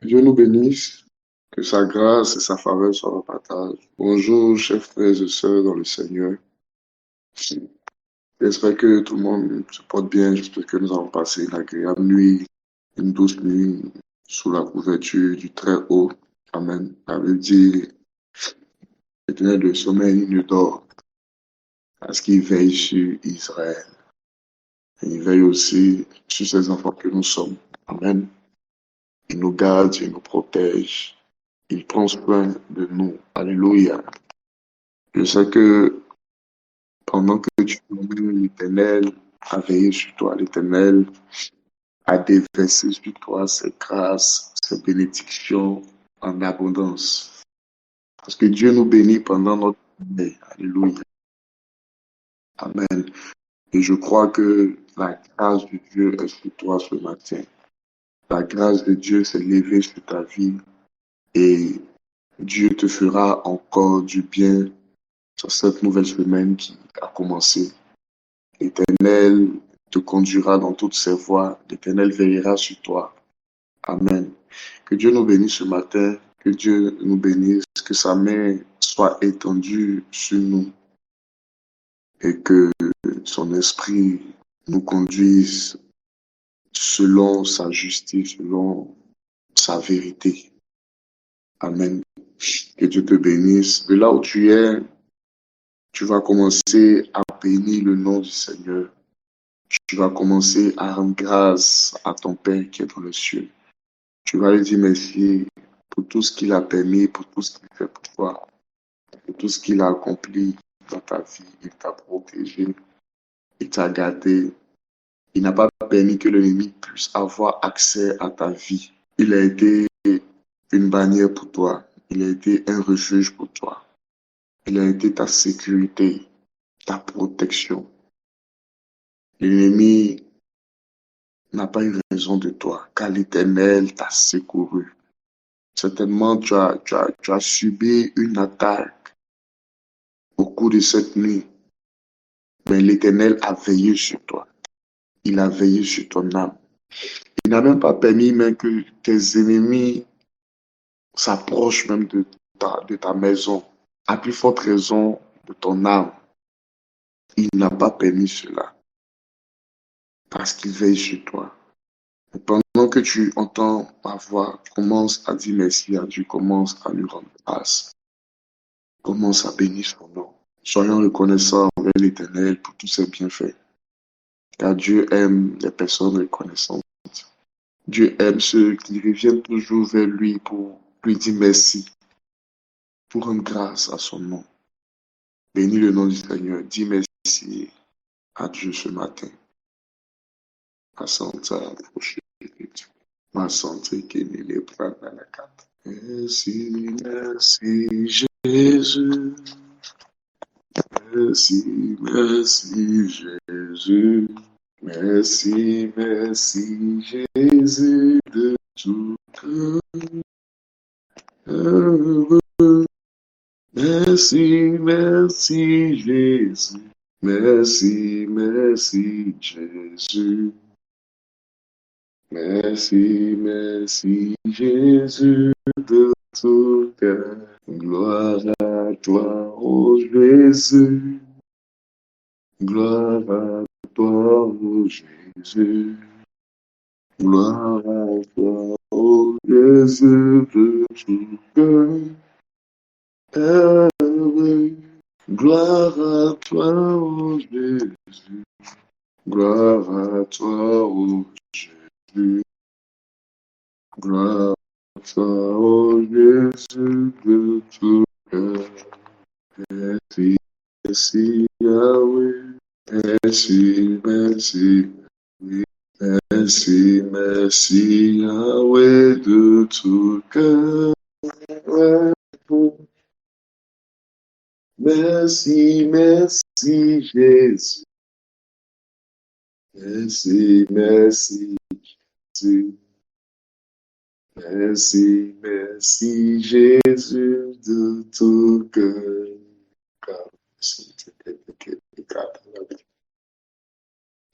Que Dieu nous bénisse, que sa grâce et sa faveur soient en partage. Bonjour, chers frères et sœurs dans le Seigneur. J'espère que tout le monde se porte bien. J'espère que nous allons passer une agréable nuit, une douce nuit sous la couverture du Très-Haut. Amen. La Bible dit, l'Éternel de sommeil, il ne dort, parce qu'il veille sur Israël. Et il veille aussi sur ses enfants que nous sommes. Amen. Il nous garde, il nous protège. Il prend soin de nous. Alléluia. Je sais que pendant que tu dormais, l'Éternel a veillé sur toi. L'Éternel a déversé sur toi ses grâces, ses bénédictions en abondance. Parce que Dieu nous bénit pendant notre sommeil. Alléluia. Amen. Et je crois que la grâce de Dieu est sur toi ce matin. La grâce de Dieu s'est levée sur ta vie et Dieu te fera encore du bien sur cette nouvelle semaine qui a commencé. L'Éternel te conduira dans toutes ses voies. L'Éternel veillera sur toi. Amen. Que Dieu nous bénisse ce matin. Que Dieu nous bénisse. Que sa main soit étendue sur nous et que son esprit nous conduise selon sa justice, selon sa vérité. Amen. Que Dieu te bénisse. De là où tu es, tu vas commencer à bénir le nom du Seigneur. Tu vas commencer à rendre grâce à ton Père qui est dans les cieux. Tu vas lui dire merci pour tout ce qu'il a permis, pour tout ce qu'il fait pour toi, pour tout ce qu'il a accompli dans ta vie. Il t'a protégé, il t'a gardé. Il n'a pas permis que l'ennemi puisse avoir accès à ta vie. Il a été une bannière pour toi. Il a été un refuge pour toi. Il a été ta sécurité, ta protection. L'ennemi n'a pas eu raison de toi, car l'Éternel t'a secouru. Certainement, tu as subi une attaque au cours de cette nuit, mais l'Éternel a veillé sur toi. Il a veillé sur ton âme. Il n'a même pas permis même que tes ennemis s'approchent même de ta maison. À plus forte raison de ton âme. Il n'a pas permis cela parce qu'il veille sur toi. Et pendant que tu entends ma voix, commence à dire merci à Dieu, commence à lui rendre grâce. Commence à bénir son nom. Soyons reconnaissants envers l'Éternel pour tous ses bienfaits. Car Dieu aime les personnes reconnaissantes. Dieu aime ceux qui reviennent toujours vers lui pour lui dire merci, pour rendre grâce à son nom. Bénis le nom du Seigneur. Dis merci à Dieu ce matin. Ma santé approche. Ma santé qui est les bras dans la carte. Merci, merci Jésus. Merci, merci Jésus. Merci, merci Jésus de tout cœur. Merci, merci Jésus. Merci, merci Jésus. Merci, merci Jésus de tout cœur. Gloire à toi, ô Jésus. Gloire à toi, ô Jésus. Gloire à toi, ô Jésus de tout cœur. Gloire à toi, ô Jésus. Gloire à toi, ô Jésus. Gloire à toi, ô Jésus de tout cœur. Merci, merci Yahweh. Merci, merci. Merci, merci Yahweh de tout cœur. Merci, merci Jésus. Merci, merci Jésus. Merci, merci Jésus de tout cœur.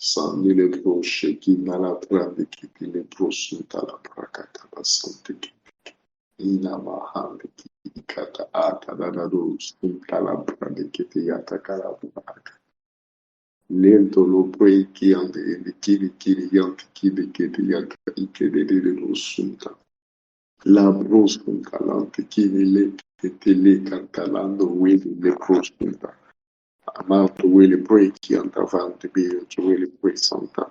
Sans les proches qui n'a la prade qui les proches sont à la prakata la santé qui ina mahande qui kata ata danado sont à la prade qui te yata kala lento lo pray qui ande qui yant qui yanta ike de sunta la prosunta lante qui le te le cantalando wele le prosunta Amount wele pray qui antavante be to wele pray santa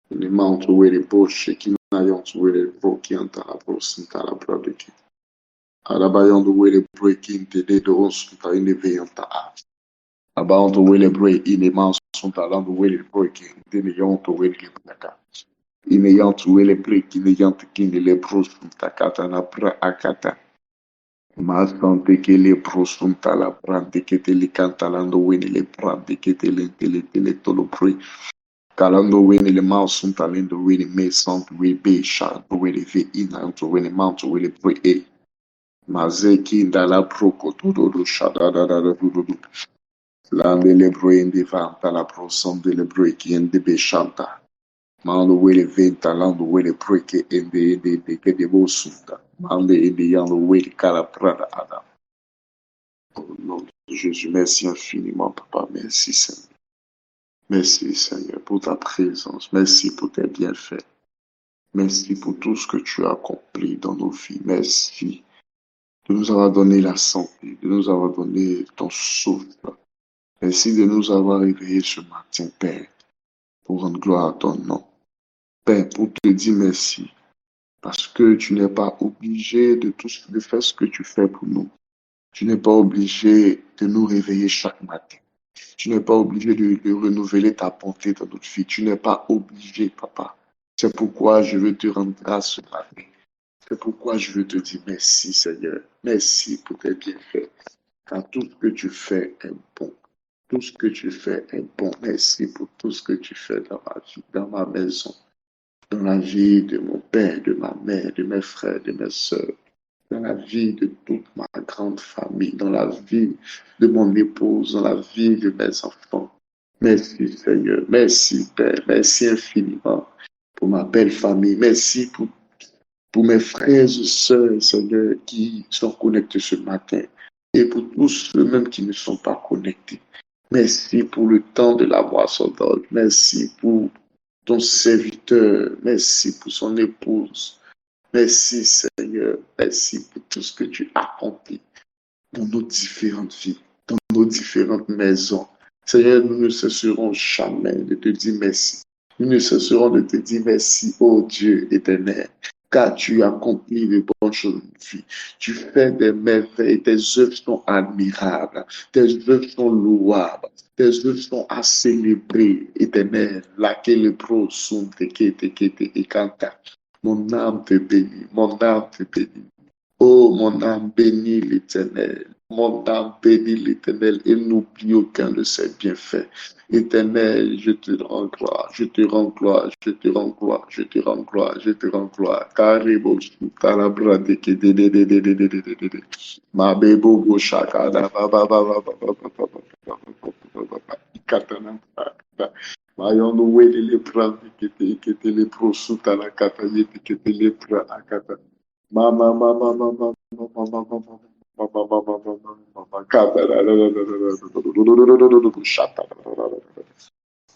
le mount wele poche qui n'ayant wele pro qui anta la prosunta la prade qui arabayan do wele pray qui te de sunta ine veyanta a about the way break in the mouse sont allant the way breaking then the young to way the in the young to way break in the young to king the pros takata na pra akata mas sante que le pros sont à la prante que te le cantalando way le prante que te le tolo pre calando way le mouse sont allant the way me sont way be sharp the way the in and to way the mount way le pre e mazeki ndala proko todo shada da do Lande le brain divanta la proson de le break in the beshanta. Mando wele venta lando wele break in the que de bosuta. Mande in the yando wele kala prada adam. Au nom de Jésus, merci infiniment, Papa. Merci, Seigneur. Merci, Seigneur, pour ta présence. Merci pour tes bienfaits. Merci pour tout ce que tu as accompli dans nos vies. Merci de nous avoir donné la santé, de nous avoir donné ton souffle. Merci de nous avoir réveillés ce matin, Père, pour rendre gloire à ton nom. Père, pour te dire merci, parce que tu n'es pas obligé de faire ce que tu fais pour nous. Tu n'es pas obligé de nous réveiller chaque matin. Tu n'es pas obligé de renouveler ta bonté dans notre vie. Tu n'es pas obligé, Papa. C'est pourquoi je veux te rendre grâce ce matin. C'est pourquoi je veux te dire merci, Seigneur. Merci pour tes bienfaits. Car tout ce que tu fais est bon. Tout ce que tu fais est bon. Merci pour tout ce que tu fais dans ma vie, dans ma maison, dans la vie de mon père, de ma mère, de mes frères, de mes sœurs, dans la vie de toute ma grande famille, dans la vie de mon épouse, dans la vie de mes enfants. Merci Seigneur, merci Père, merci infiniment pour ma belle famille. Merci pour mes frères et sœurs, Seigneur, qui sont connectés ce matin et pour tous ceux-mêmes qui ne sont pas connectés. Merci pour le temps de la boisson d'orge. Merci pour ton serviteur. Merci pour son épouse. Merci Seigneur. Merci pour tout ce que tu as accompli dans nos différentes vies, dans nos différentes maisons. Seigneur, nous ne cesserons jamais de te dire merci. Nous ne cesserons de te dire merci, ô Dieu éternel, car tu accomplis de bonnes choses dans notre vie. Tu fais des merveilles, tes œuvres sont admirables, tes œuvres sont louables, tes œuvres sont à célébrer, éternel, laquelle le pro sont te et canta. Mon âme te bénit, mon âme te bénit. Oh, mon âme bénit l'Éternel. Mon âme bénit l'Éternel et n'oublie aucun de ses bienfaits. Éternel, je te rends gloire, je te rends gloire, je te rends gloire, je te rends gloire, je te rends gloire. Caribou, talabra de que de. Ma bebo go shakada, ba ba ba ba ba ba ba ba ba ba ba. Katana. Mayondo wele le prendre que te le prosuta la kata yete que te le pra akata. Mama, mama, mama, mama, mama, mama.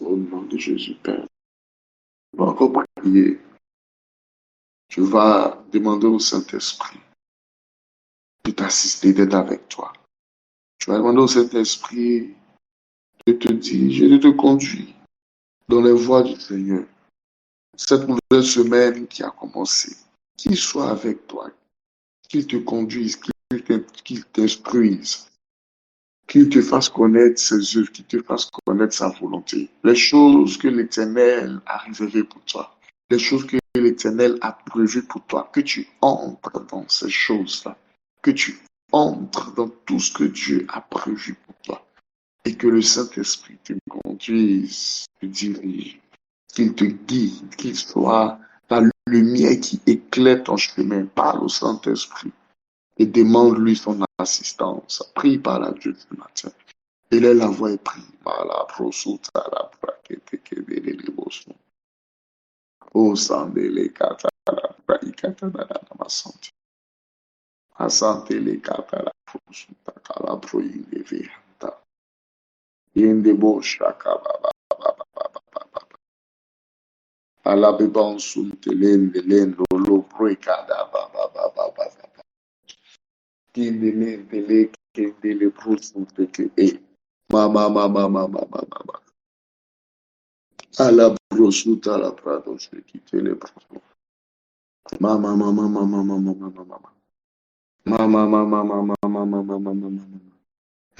Au nom de Jésus, Père. Tu vas encore prier. Tu vas demander au Saint-Esprit de t'assister, d'être avec toi. Tu vas demander au Saint-Esprit de te diriger, de te conduire dans les voies du Seigneur. Cette nouvelle semaine qui a commencé, qu'il soit avec toi, qu'il te conduise, qu'il t'instruise, qu'il te fasse connaître ses œuvres, qu'il te fasse connaître sa volonté. Les choses que l'Éternel a réservées pour toi, les choses que l'Éternel a prévues pour toi, que tu entres dans ces choses-là, que tu entres dans tout ce que Dieu a prévu pour toi et que le Saint-Esprit te conduise, te dirige, qu'il te guide, qu'il soit la lumière qui éclaire ton chemin. Parle au Saint-Esprit et demande-lui son assistance. Prie par la Dieu ce matin Il est la voix est prise. Mala prosuta la prakete kebele liboso. O sandele kata la praikata na masante. Asante le kata la prosuta kala proinde vehanta. Yende bo shaka baba baba baba baba. Ala beban sunte len lo proikada baba baba baba. Kinde le kinde le prosuta ke e. Mama mama mama mama mama. Ala prosuta la prados ke tele prosuta. Mama, mama, mama, mama, mama, mama. Mama, mama, mama, mama, mama, mama, mama.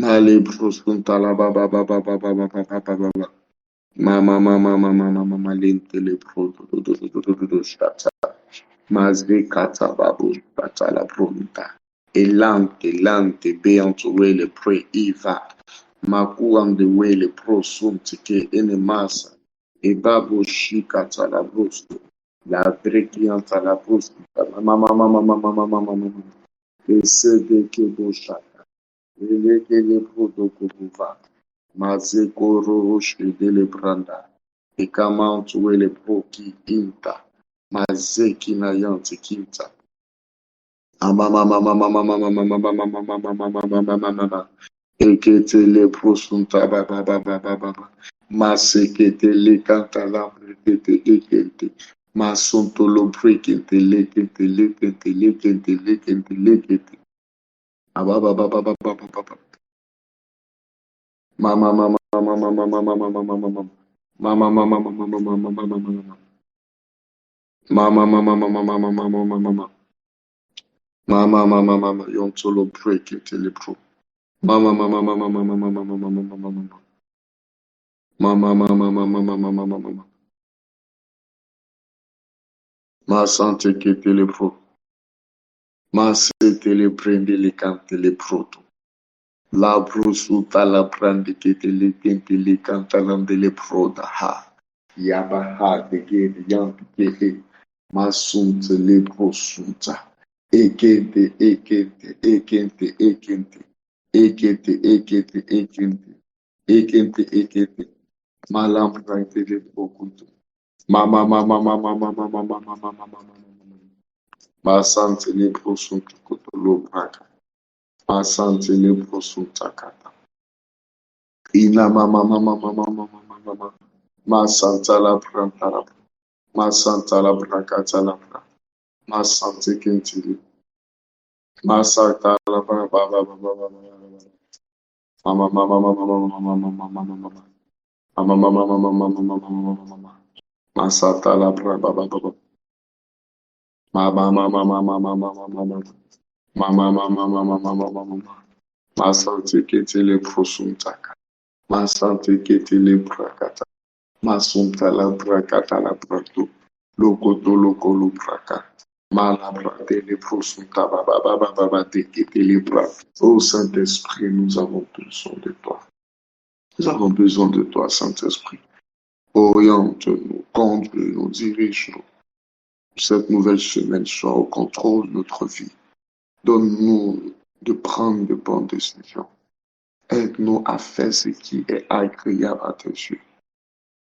Male prosunta la ba ba ba ba ba ba ba ba ba ba ba. Mama, mama, mama, mama, mama, lente le pro do do do do do do do shata. Mazve kata babu shata la pronta. Elante, lante, beant wele pre iva. Maku on the wele pro sunti ke ene masa. E babu shikata la brosto. La brekianta la brosto. Mama, mama, mama, mama, mama, mama. Ese de ke bo shaka. Ele ke le pro do kubuva. Maze koro roche de le branda. E kamant wele pro ki inta. Maze kina yanti kinta. Ekete le prosunta ba ba ba ba ba ba ba. Masekete le canta la brekete ekete. Masunto lo brekete lekete lekete lekete lekete lekete. Aba ba ba ba ba ba ba ba ba. Mama mama mama mama mama mama mama mama. Mama mama mama mama mama mama mama. Mama mama mama mama mama mama mama. Mama mama mama yontolo brekete le pro. Mama, mama, mama, mama, mama, mama, mama, mama, mama. Mama, mama, mama, mama, mama, mama, mama. Ma sante che te le pro. Ma se te le prende le cante le proto. La brusuta la prende che te le tente le cantalande le proda ha. Yaba ha de gede yampi che he. Ma sunte le prosunta. Ekente, ekente, ekente, ekente. Ekente, ekente, ekente. Ekente, ekente. Malam praitele bokuto. Mama mama mama mama mama mama mama mama. Masante le prosun koto lo braka. Masante le prosun takata. Ina mama mama mama mama mama. Masanta la prantara. Masanta la brakata la bra. Masante kentili. Masanta la bra ba ba ba ba ba ba. Mama mama mama mama mama mama mama. Mama mama mama mama mama mama mama. Masanta la bra ba ba ba ba. Mama mama mama mama mama mama. Mama mama mama mama mama. Masante ketele prosuntaka. Masante ketele prakata. Masunta la prakata la prato. Lokoto loko lo praka. Mala pratele prosunta baba baba baba te ketele pra. Oh Saint-Esprit, nous avons besoin de toi. Nous avons besoin de toi, Saint-Esprit. Oriente-nous, conduis-nous, dirige-nous. Cette nouvelle semaine soit au contrôle de notre vie. Donne-nous de prendre de bonnes décisions. Aide-nous à faire ce qui est agréable à tes yeux.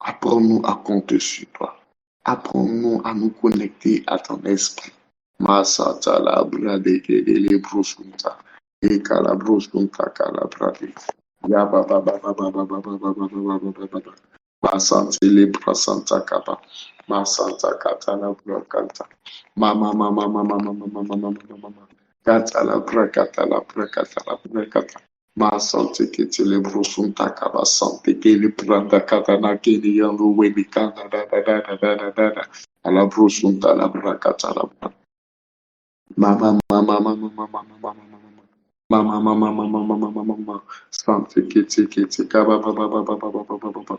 Apprends-nous à compter sur toi. Apprends-nous à nous connecter à ton esprit. Masata la brade ke de le brusunta. E kala brusunta kala brade. Ya ba ba ba ba ba ba ba ba ba ba ba ba ba ba. Masante le brasanta kaba. Masanta kata la brakanta. Mama mama mama mama mama mama mama. Kata la brakata la brakata la brakata. Ma sante ke te le brusunta kaba sante ke le branda kata na ke ni yandu weni kanda da da da da da da da da. Ala brusunta la brakata la brakata. Mama, mama, mama, mama, mama, mama, mama, mama, mama, mama, mama, mama, Sante kiti kiti kaba ba ba ba ba ba ba ba ba ba ba.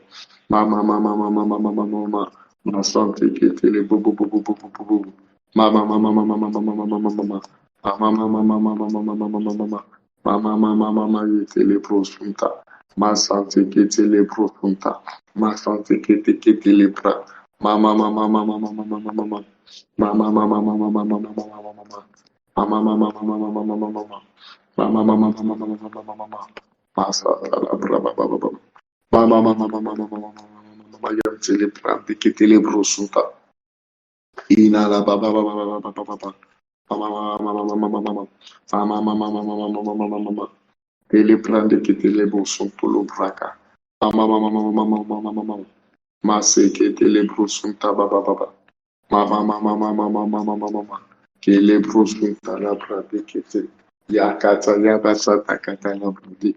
Mama, mama, mama, mama, mama, mama, ma sante kiti le bu bu bu bu bu bu bu bu. Mama, mama, mama, mama, mama, mama, mama, mama. Mama, mama, mama, mama, mama, mama, mama. Mama, mama, mama, yete le prosunta. Ma sante kiti le prosunta. Ma sante kiti kiti le pra. Mama, mama, mama, mama, mama, mama. Mama, mama, mama, mama, mama, mama, mama. Mama, mama, mama, mama, mama, mama. Mama, mama, mama, mama, mama, mama, mama. Mama, mama, mama, mama, mama, mama, yantele brande ketele brosuta. Ina la baba, baba, baba, baba, baba. Mama, mama, mama, mama, mama. Mama, mama, mama, mama, mama, mama, mama. Tele brande ketele brosunto lo braka. Mama, mama, mama, mama, mama, mama. Mase ketele brosunta baba, baba. Mama, mama, mama, mama, mama, mama. Kele brosunta la brande ketele. Yakata, yabasa, takata la brande.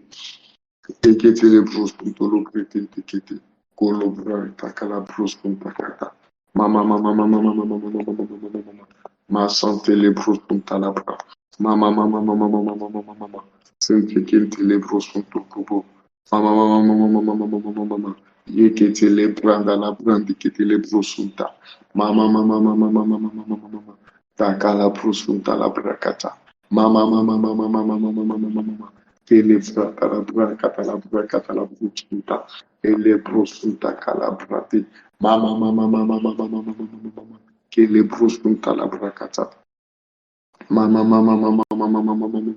Tekete le brosunto lo brete tekete. Kolo bran takala brosunta kata. Mama, mama, mama, mama, mama, mama, mama, mama, mama. Ma santé le brosunta la bra. Mama, mama, mama, mama, mama, mama, mama. Sente kente le brosunto kubo. Mama, mama, mama, mama, mama, mama, mama. Yekete le branda la brandi kete le brosunta. Mama, mama, mama, mama, mama, mama, mama. Takala brosunta la brakata. Mama, mama, mama, mama, mama, mama, mama, mama. Telebra calabra catalabra catalabruta. Elebrosunta calabrate. Mama mama mama mama mama mama mama. Kelebrosunta labracata. Mama mama mama mama mama mama.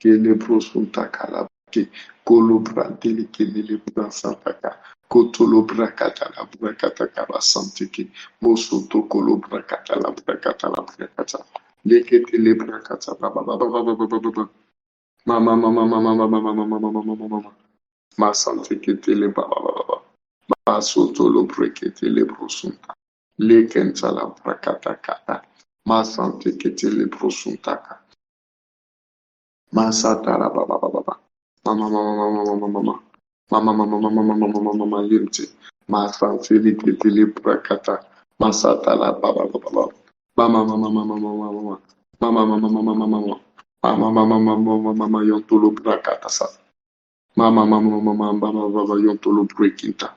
Kelebrosunta calabrate. Colobrante li kelebra santaka. Kotolobra catalabra catacaba santiki. Mosoto colobra catalabra catalabra cata. Leketelebra catababa baba baba baba baba. Mama, mama, mama, mama, mama, mama, mama, mama, mama. Ma santé qui était les baba, baba, baba. Ma soto lo brekete le brosunta. Le kenta la brakata kata. Ma santé qui était les brosunta. Ma sata la baba, baba, baba. Mama, mama, mama, mama, mama. Mama, mama, mama, mama, mama, mama, yente. Ma santé qui était les brakata. Ma sata la baba, baba, baba. Mama, mama, mama, mama, mama. Mama, mama, mama, mama, mama. Mama, mama, mama, mama, mama, yontolo brakata sa. Mama, mama, mama, mama, mama, yontolo brekinta.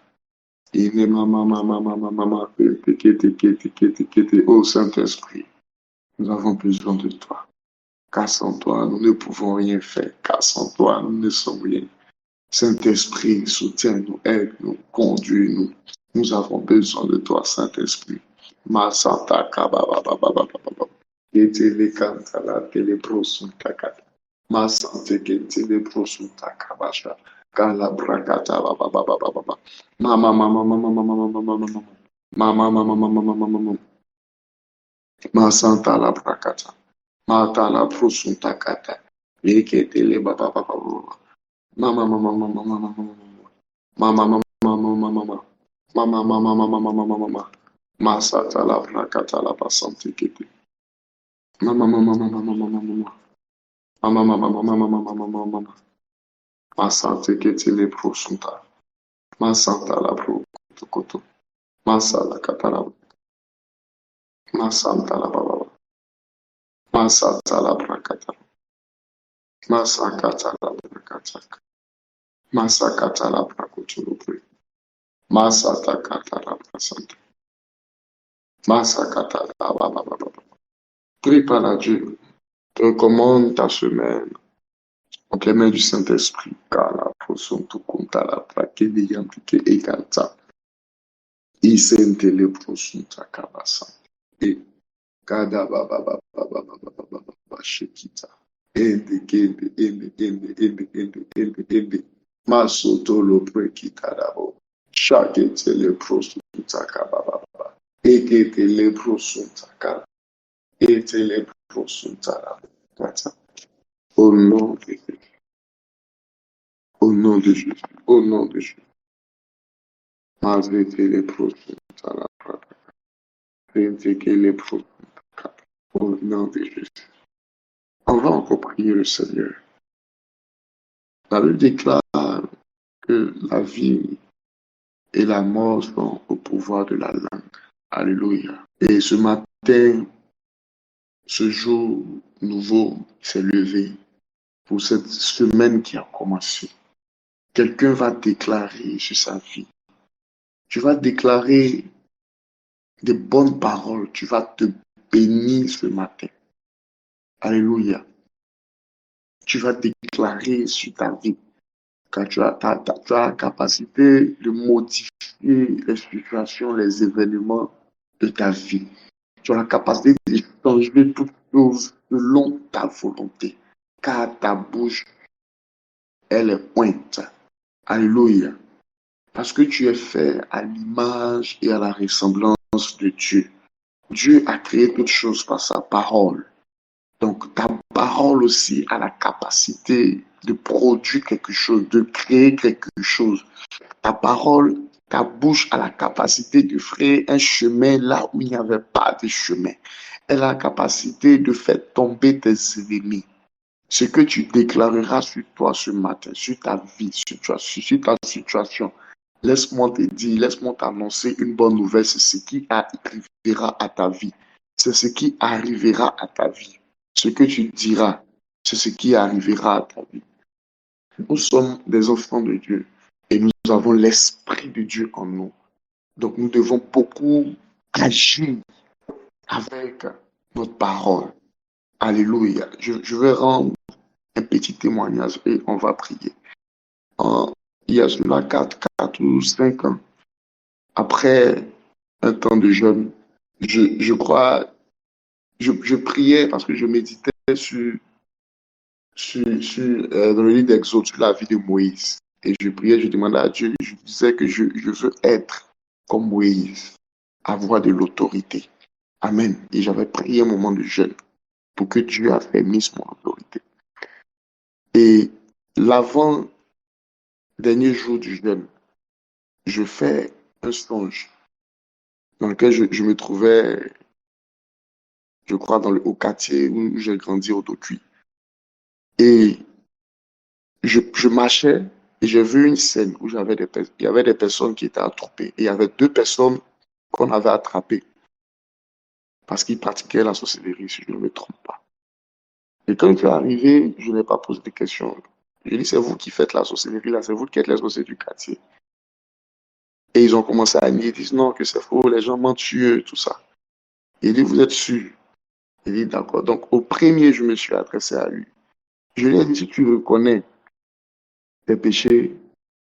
Ine, mama, mama, mama, mama, tekete, kete, kete, kete. Oh Saint-Esprit, nous avons besoin de toi. Car sans toi, nous ne pouvons rien faire. Car sans toi, nous ne sommes rien. Saint-Esprit, soutiens-nous, aide-nous, conduis-nous. Nous avons besoin de toi, Saint-Esprit. Ma santa kababa baba baba baba. Yetele kanta la tele prosun takata. Ma sante ketele prosun takabasha. Kala brakata baba baba baba. Mama mama mama mama mama mama mama. Mama mama mama mama mama. Ma santa la brakata. Mata la prosun takata. Yeketele baba baba baba. Mama mama mama mama mama. Mama mama mama mama mama. Mama mama mama mama mama mama. Masata la brakata la basante kete. Mama mama mama mama mama mama. Mama mama mama mama mama mama mama. Masante kete le prosunta. Masanta la pro koto. Masala katala. Masanta la baba. Masata la brakata. Masakata la brakata. Masakata la brakotulu pre. Masata kata la brasanta. Masakata la baba baba. Prie par la Dieu. Te recommande ta semaine entre les mains du Saint-Esprit. Car la prosunto conta la praque de yampique et canta. Isente le prosunta kabasa. Et kada baba baba baba baba baba shekita. Ende. Masoto lo prekita dabo. Shakete le prosunta kababa baba. Ekete le prosunta kababa. Ete le prosunta dabo. Au nom de Jésus. Au nom de Jésus. Au nom de Jésus. Mazete le prosunta la prata. Ente le prosunta kababa. Au nom de Jésus. On va encore prier le Seigneur. La Bible déclare que la vie et la mort sont au pouvoir de la langue. Alléluia. Et ce matin, ce jour nouveau s'est levé pour cette semaine qui a commencé. Quelqu'un va déclarer sur sa vie. Tu vas déclarer des bonnes paroles. Tu vas te bénir ce matin. Alléluia. Tu vas déclarer sur ta vie. Car tu as la capacité de modifier les situations, les événements de ta vie. Tu as la capacité de changer toutes choses selon ta volonté. Car ta bouche elle est ointe. Alléluia. Parce que tu es fait à l'image et à la ressemblance de Dieu. Dieu a créé toutes choses par sa parole. Donc, ta parole aussi a la capacité de produire quelque chose, de créer quelque chose. Ta parole, ta bouche a la capacité de frayer un chemin là où il n'y avait pas de chemin. Elle a la capacité de faire tomber tes ennemis. Ce que tu déclareras sur toi ce matin, sur ta vie, sur ta situation, laisse-moi te dire, laisse-moi t'annoncer une bonne nouvelle. C'est ce qui arrivera à ta vie. C'est ce qui arrivera à ta vie. Ce que tu diras, c'est ce qui arrivera à ta vie. Nous sommes des enfants de Dieu et nous avons l'Esprit de Dieu en nous. Donc nous devons beaucoup agir avec notre parole. Alléluia. Je vais rendre un petit témoignage et on va prier. Il y a cela 4 ou 5 ans, après un temps de jeûne, je crois, je priais parce que je méditais dans le livre d'Exode sur la vie de Moïse. Et je priais, je demandais à Dieu, je disais que je veux être comme Moïse, avoir de l'autorité. Amen. Et j'avais prié un moment de jeûne pour que Dieu affermisse mon autorité. Et l'avant-dernier jour du jeûne, je fais un songe dans lequel je me trouvais, je crois, dans le haut quartier où j'ai grandi au Docuy. Et je marchais et j'ai vu une scène où il y avait des personnes qui étaient attroupées. Et il y avait 2 personnes qu'on avait attrapées parce qu'ils pratiquaient la sorcellerie, si je ne me trompe pas. Et quand je suis arrivé, je n'ai pas posé de questions. J'ai dit, c'est vous qui faites la sorcellerie là, c'est vous qui êtes les sorciers du quartier. Et ils ont commencé à nier, ils disent non, que c'est faux, les gens mentent sur eux, tout ça. Il dit, vous êtes sûr? Il dit, d'accord. Donc, au premier, je me suis adressé à lui. Je lui ai dit, si tu reconnais tes péchés,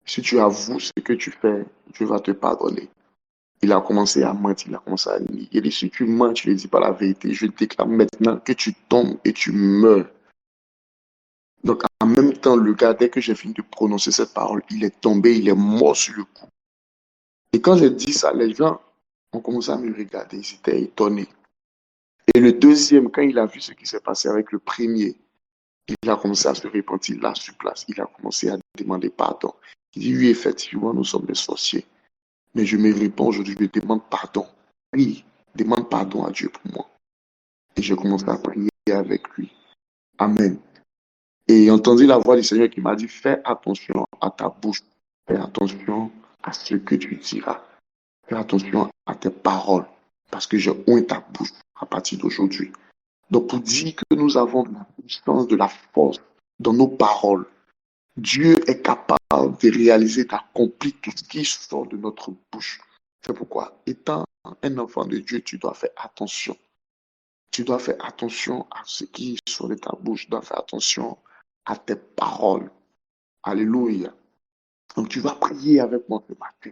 si tu avoues ce que tu fais, Dieu va te pardonner. Il a commencé à mentir, il a commencé à nier. Il dit, si tu mens, tu ne dis pas la vérité, je déclare maintenant que tu tombes et tu meurs. Donc, en même temps, le gars, dès que j'ai fini de prononcer cette parole, il est tombé, il est mort sur le coup. Et quand j'ai dit ça, les gens ont commencé à me regarder, ils étaient étonnés. Et le deuxième, quand il a vu ce qui s'est passé avec le premier, il a commencé à se repentir là sur place. Il a commencé à demander pardon. Il dit, oui, effectivement, nous sommes des sorciers. Mais je me réponds aujourd'hui, je demande pardon. Oui, demande pardon à Dieu pour moi. Et j'ai commencé à prier avec lui. Amen. Et j'ai entendu la voix du Seigneur qui m'a dit, fais attention à ta bouche. Fais attention à ce que tu diras. Fais attention à tes paroles. Parce que j'ai oint ta bouche à partir d'aujourd'hui. Donc, pour dire que nous avons de la puissance, de la force dans nos paroles, Dieu est capable de réaliser, d'accomplir tout ce qui sort de notre bouche. C'est pourquoi, étant un enfant de Dieu, tu dois faire attention. Tu dois faire attention à ce qui sort de ta bouche. Tu dois faire attention à tes paroles. Alléluia. Donc, tu vas prier avec moi ce matin.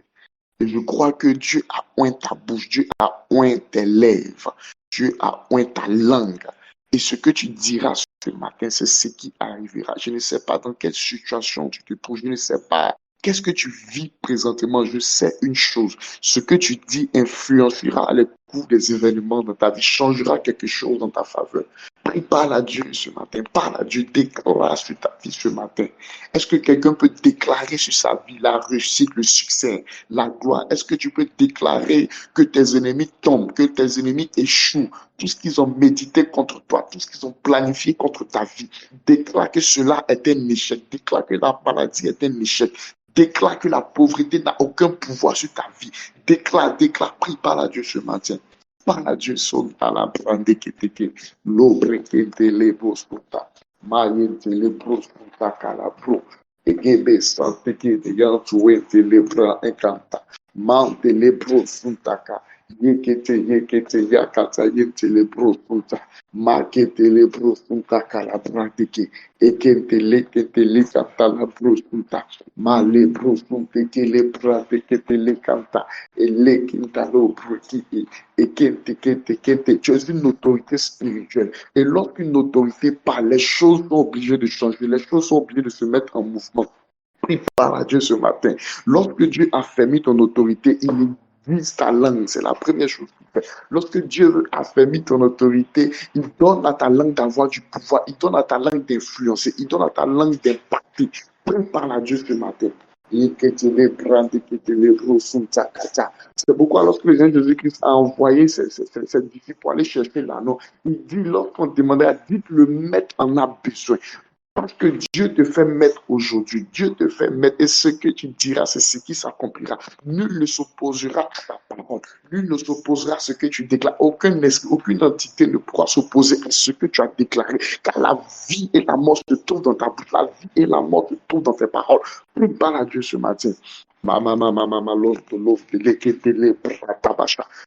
Et je crois que Dieu a oint ta bouche, Dieu a oint tes lèvres, Dieu a oint ta langue. Et ce que tu diras ce matin, c'est ce qui arrivera. Je ne sais pas dans quelle situation tu te trouves, je ne sais pas qu'est-ce que tu vis présentement. Je sais une chose, ce que tu dis influencera le cours des événements dans ta vie, changera quelque chose dans ta faveur. Prie, parle à Dieu ce matin, parle à Dieu, déclare sur ta vie ce matin. Est-ce que quelqu'un peut déclarer sur sa vie la réussite, le succès, la gloire? Est-ce que tu peux déclarer que tes ennemis tombent, que tes ennemis échouent, tout ce qu'ils ont médité contre toi, tout ce qu'ils ont planifié contre ta vie? Déclare que cela est un échec, déclare que la maladie est un échec, déclare que la pauvreté n'a aucun pouvoir sur ta vie. Déclare, prie, parle à Dieu ce matin. Parle à Dieu, son à la brande qui était l'obre qui était les bosputa, maïen te les bosputa calabro, et gebe sante qui était yantué te les bras encanta, mante les brosuntaka, Yekete yakata yentele brosunta. Maketele brosunta kalabranteke. Ekentele ketele kata la brosunta. Male brosunte kele branteke tele kanta. Ele kintalo brotiki. Ekente kente kente. Tu es une autorité spirituelle. Et lorsqu'une autorité parle, les choses sont obligées de changer. Les choses sont obligées de se mettre en mouvement. Prie par à Dieu ce matin. Lorsque Dieu a fermé ton autorité, il aiguise ta langue. C'est la première chose qu'il fait. Lorsque Dieu a fermé ton autorité, il donne à ta langue d'avoir du pouvoir. Il donne à ta langue d'influencer. Il donne à ta langue d'impacter. Prie par à Dieu ce matin. C'est pourquoi lorsque le Seigneur Jésus-Christ a envoyé ses disciples pour aller chercher l'anneau, il dit, lorsqu'on demandait à Dieu, le maître en a besoin. Parce que Dieu te fait mettre aujourd'hui, Dieu te fait mettre, et ce que tu diras, c'est ce qui s'accomplira. Nul ne s'opposera à ta parole, nul ne s'opposera à ce que tu déclares. Aucun esprit, aucune entité ne pourra s'opposer à ce que tu as déclaré, car la vie et la mort se trouvent dans ta bouche, la vie et la mort se trouvent dans tes paroles. Prie par à Dieu ce matin.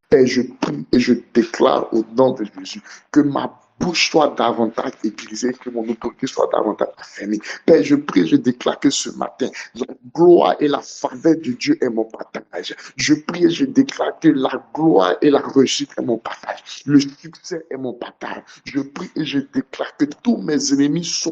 Père, je prie et je déclare au nom de Jésus que ma bouche soit davantage aiguisée, que mon autorité soit davantage affermie. Père, je prie, je déclare que ce matin, la gloire et la faveur de Dieu est mon partage. Je prie et je déclare que la gloire et la réussite est mon partage. Le succès est mon partage. Je prie et je déclare que tous mes ennemis se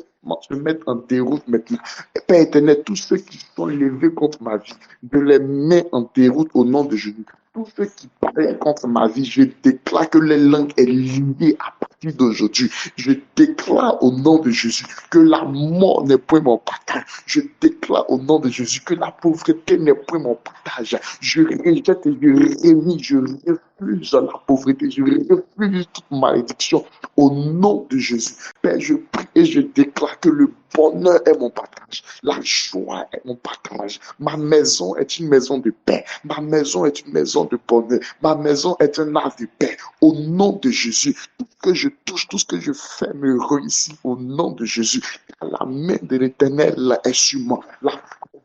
mettent en déroute maintenant. Père éternel, tous ceux qui sont levés contre ma vie, je les mets en déroute au nom de Jésus. Tous ceux qui parlent contre ma vie, je déclare que les langues est liée à partir d'aujourd'hui. Je déclare au nom de Jésus que la mort n'est point mon partage. Je déclare au nom de Jésus que la pauvreté n'est point mon partage. Je rejette et je rémis, je refuse la pauvreté, je refuse toute malédiction au nom de Jésus. Père, je prie et je déclare que le bonheur est mon partage, la joie est mon partage. Ma maison est une maison de paix, ma maison est une maison de bonheur, ma maison est un arbre de paix. Au nom de Jésus, tout ce que je touche, tout ce que je fais me réussit au nom de Jésus. La main de l'Éternel est sur moi, la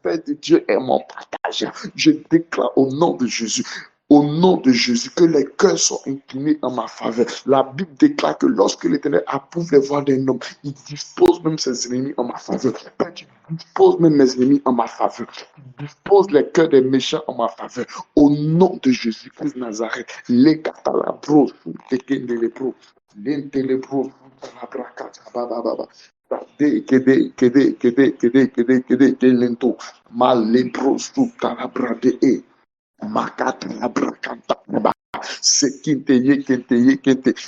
faveur de Dieu est mon partage. Je déclare au nom de Jésus. Au nom de Jésus, que les cœurs soient inclinés en ma faveur. La Bible déclare que lorsque l'Éternel approuve les voies d'un homme, il dispose même ses ennemis en ma faveur. Père, tu disposes même mes ennemis en ma faveur. Tu disposes les cœurs des méchants en ma faveur. Au nom de Jésus-Christ de Nazareth, les catalabros, les kendelebros, les telebros,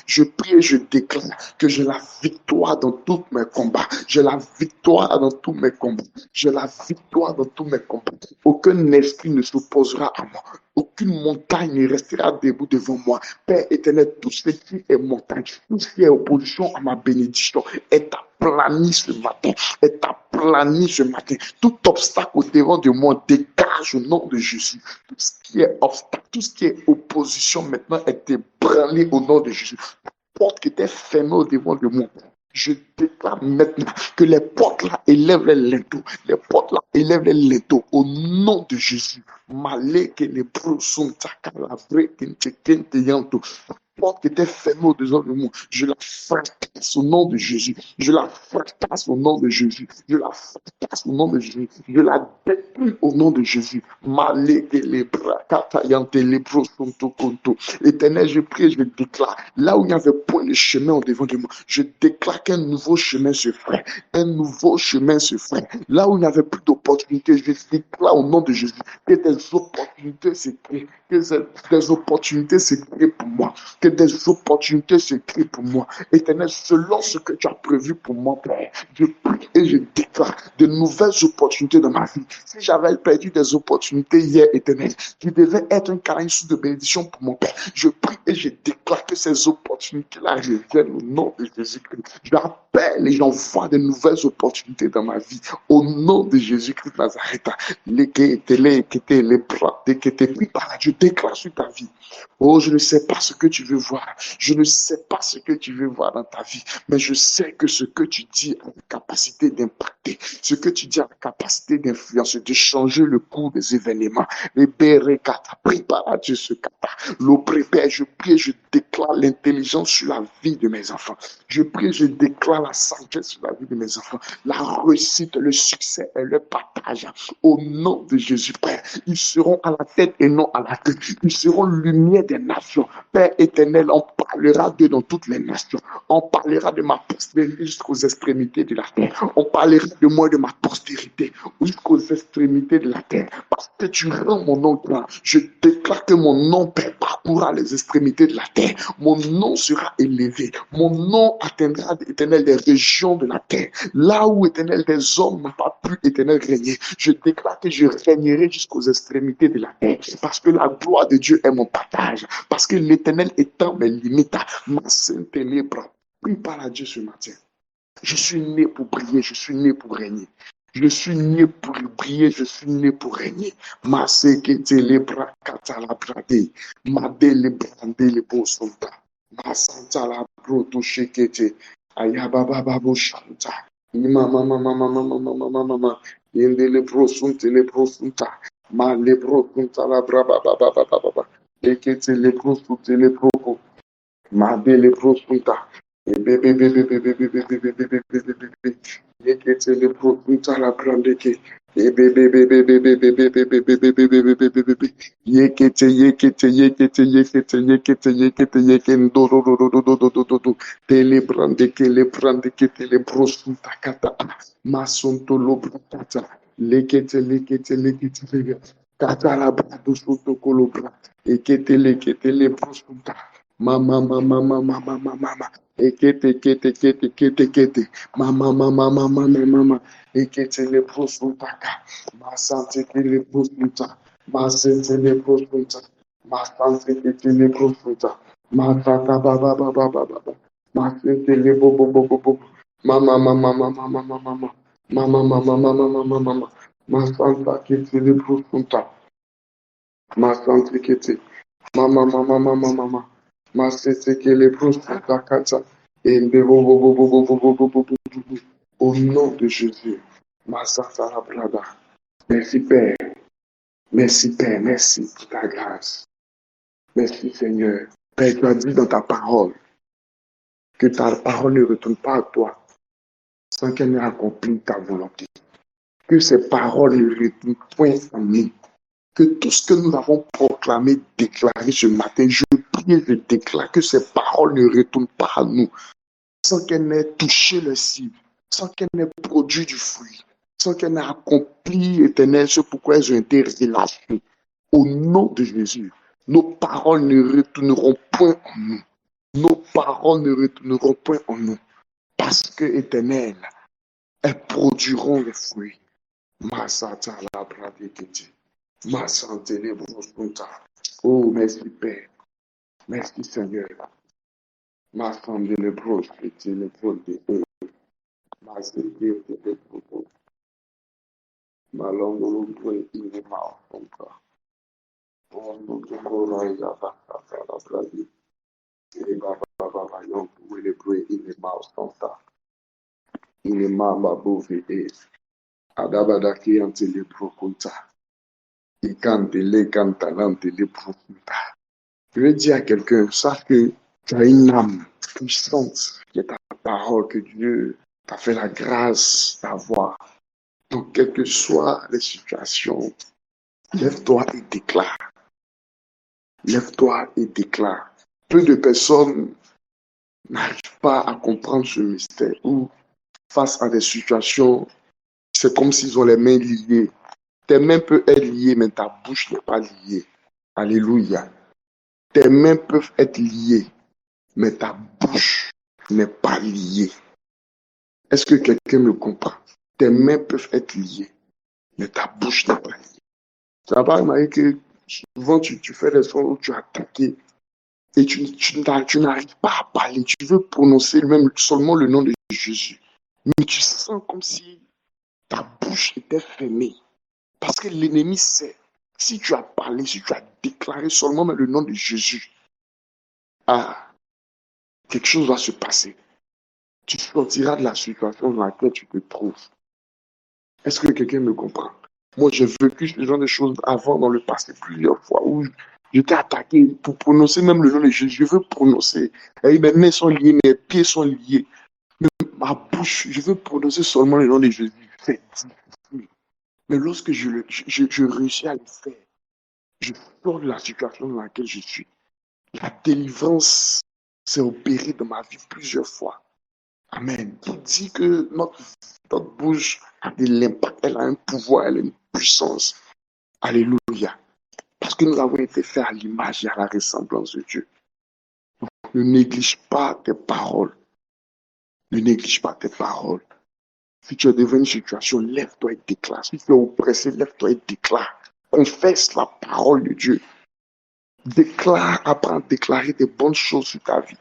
je prie et je déclare que j'ai la victoire dans tous mes combats. J'ai la victoire dans tous mes combats. J'ai la victoire dans tous mes combats. Aucun esprit ne s'opposera à moi. Aucune montagne ne restera debout devant moi. Père éternel, tout ce qui est montagne, tout ce qui est opposition à ma bénédiction est aplani ce matin. Est aplani ce matin. Tout obstacle au devant de moi dégage au nom de Jésus. Tout ce qui est obstacle, tout ce qui est opposition maintenant est ébranlé au nom de Jésus. La porte qui était fermée au devant de moi, je déclare maintenant que les portes là élèvent les linteaux. Les portes là élèvent les linteaux au nom de Jésus. Malé que les brosons takalavré kente yanto. Porte qui était fermée au-dedans de moi, je la fracasse au nom de Jésus. Je la fracasse au nom de Jésus. Je la fracasse au nom de Jésus. Je la détruis au nom de Jésus. Malé que les bras katayante les brosons tokonto. Éternel, je prie, je déclare, là où il n'y avait point de chemin au-devant de moi, je déclare qu'un nouveau chemin se ferait. Un nouveau chemin se ferait. Là où il n'y avait plus d'opportunités, je déclare au nom de Jésus que des opportunités se créent. Que des opportunités se créent pour moi. Que des opportunités se créent pour moi. Éternel, selon ce que tu as prévu pour moi, Père, je prie et je déclare de nouvelles opportunités dans ma vie. Si j'avais perdu des opportunités hier, Éternel, qui devaient être un câlin sous de bénédiction pour mon Père, je prie et je déclare que ces opportunités-là reviennent au nom de Jésus-Christ. J'appelle et j'envoie de nouvelles opportunités dans ma vie au nom de Jésus-Christ de Nazareth. Puis par Dieu, déclare sur ta vie. Oh, je ne sais pas ce que tu veux voir. Je ne sais pas ce que tu veux voir dans ta vie. Mais je sais que ce que tu dis a la capacité d'impacter Ce que tu dis a la capacité d'influence, de changer le cours des événements. Les bérekata, prépare Dieu ce kata. L'eau prépare, je prie, je déclare l'intelligence sur la vie de mes enfants. Je prie, je déclare la sagesse sur la vie de mes enfants. La réussite, le succès et le partage. Au nom de Jésus, Père, ils seront à la tête et non à la queue. Ils seront lumière des nations. Père éternel, on parlera d'eux dans toutes les nations. On parlera de ma postérité jusqu'aux extrémités de la terre. On parlera de moi, de ma postérité jusqu'aux extrémités de la terre. Parce que tu rends mon nom grand. Je déclare que mon nom, Père, parcourra les extrémités de la terre. Mon nom sera élevé. Mon nom atteindra, éternel, les régions de la terre. Là où, éternel, des hommes n'ont pas pu, éternel, régner. Je déclare que je régnerai jusqu'aux extrémités de la terre. Parce que la gloire de Dieu est mon partage. Parce que l'éternel étend mes limites. Ma sainte ténèbre. Prie par à Dieu ce matin. Je suis né pour briller, je suis né pour régner. Je suis né pour briller, je suis né pour régner. Ma sekete le brakata la brade, ma dele brande le bosonta, ma santa la broto shekete, ayababa babo shanta, mama mama mama mama mama mama, yende le brosunta, ma le brosunta la braba baba baba baba, ekete le brosunte le broco, ma dele brosunta. Yekete le propunta la grande ke. Yekete tele brande ke tele prosunta kata masonto lo brata lekete kata la brado soto kolobra ekete le prosunta mama mama mama mama mama ekete mama mama mama mama ekete le prosuntaka ma sante ke le prosunta ma sente le prosunta ma sante ke le prosunta ma tata baba baba baba ma sente le bobo bobo bobo mama mama mama mama mama mama mama mama mama mama ma santa ke le prosunta ma sante ke mama mama mama mama Masetekele prostakata. Au nom de Jésus. Masatara Brada. Merci Père. Merci Père. Merci pour ta grâce. Merci Seigneur. Père, tu as dit dans ta parole que ta parole ne retourne pas à toi sans qu'elle n'ait accompli ta volonté. Que ces paroles ne retournent point à nous. Que tout ce que nous avons proclamé, déclaré ce matin, je prie et je déclare que ces paroles ne retournent pas à nous sans qu'elles n'aient touché le cible, sans qu'elles n'aient produit du fruit, sans qu'elles n'aient accompli, éternel, ce pourquoi elles ont été relâchées. Au nom de Jésus, nos paroles ne retourneront point en nous. Nos paroles ne retourneront point en nous. Parce que, éternel, elles produiront les fruits. Masata la bradekete. Ma santé les brosunta. Oh, merci Père. Merci Seigneur. Ma santé les brosunta, les brosunta. Ma santé les brosunta. Ma langue le il est mort comme ça. Oh, nous te courons, il y a pas la bradie. Et baba, yon, où il est brûlé, il est mort comme ça. Il est mort, ma bouffe, et adabadaki, ante les brosunta. Et quand il est cantalant, les brosunta. Je veux dire à quelqu'un, sache que tu as une âme puissante qui est ta parole, que Dieu t'a fait la grâce d'avoir. Donc, quelles que soient les situations, lève-toi et déclare. Lève-toi et déclare. Peu de personnes n'arrivent pas à comprendre ce mystère où, face à des situations, c'est comme s'ils ont les mains liées. Tes mains peuvent être liées, mais ta bouche n'est pas liée. Alléluia. Tes mains peuvent être liées, mais ta bouche n'est pas liée. Est-ce que quelqu'un me comprend? Tes mains peuvent être liées, mais ta bouche n'est pas liée. Tu n'as pas remarqué que souvent tu fais des sons où tu as attaqué et tu n'arrives pas à parler. Tu veux prononcer même seulement le nom de Jésus. Mais tu sens comme si ta bouche était fermée. Parce que l'ennemi sait, si tu as parlé, si tu as déclaré seulement le nom de Jésus, quelque chose va se passer. Tu sortiras de la situation dans laquelle tu te trouves. Est-ce que quelqu'un me comprend? Moi, j'ai vécu ce genre de choses avant dans le passé plusieurs fois où j'étais attaqué pour prononcer même le nom de Jésus. Je veux prononcer. Et mes mains sont liées, mes pieds sont liés. Ma bouche, je veux prononcer seulement le nom de Jésus. C'est difficile. Mais lorsque je réussis à le faire, je sors de la situation dans laquelle je suis. La délivrance s'est opérée dans ma vie plusieurs fois. Amen. Pour dire que notre bouche a de l'impact, elle a un pouvoir, elle a une puissance. Alléluia. Parce que nous avons été faits à l'image et à la ressemblance de Dieu. Ne néglige pas tes paroles. Ne néglige pas tes paroles. Si tu es devant une situation, lève-toi et déclare. Si tu es oppressé, lève-toi et déclare. Confesse la parole de Dieu. Déclare, apprends à déclarer des bonnes choses sur ta vie.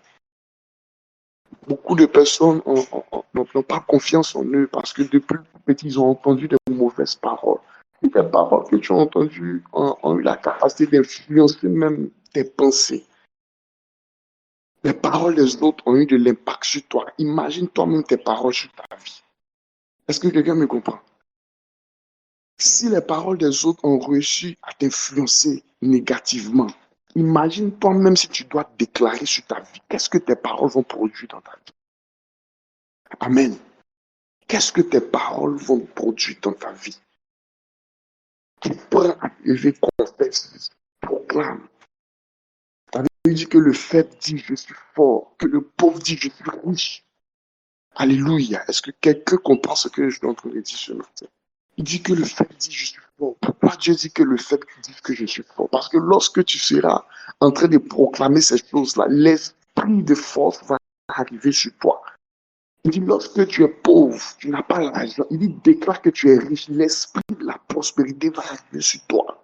Beaucoup de personnes n'ont pas confiance en eux parce que depuis petit, ils ont entendu de mauvaises paroles. Et les paroles que tu as entendues ont eu la capacité d'influencer même tes pensées. Les paroles des autres ont eu de l'impact sur toi. Imagine toi-même tes paroles sur ta vie. Est-ce que quelqu'un me comprend? Si les paroles des autres ont réussi à t'influencer négativement, imagine toi-même si tu dois déclarer sur ta vie. Qu'est-ce que tes paroles vont produire dans ta vie? Amen. Qu'est-ce que tes paroles vont produire dans ta vie? Tu prends à lever, confesse, proclame. La Bible dit que le faible dit je suis fort, que le pauvre dit je suis riche. Alléluia. Est-ce que quelqu'un comprend ce que je suis en train de dire ce matin? Il dit que le faible dit je suis fort. Pourquoi Dieu dit que le faible dit que je suis fort? Parce que lorsque tu seras en train de proclamer ces choses-là, l'esprit de force va arriver sur toi. Il dit, lorsque tu es pauvre, tu n'as pas l'argent. Il dit, déclare que tu es riche. L'esprit de la prospérité va arriver sur toi.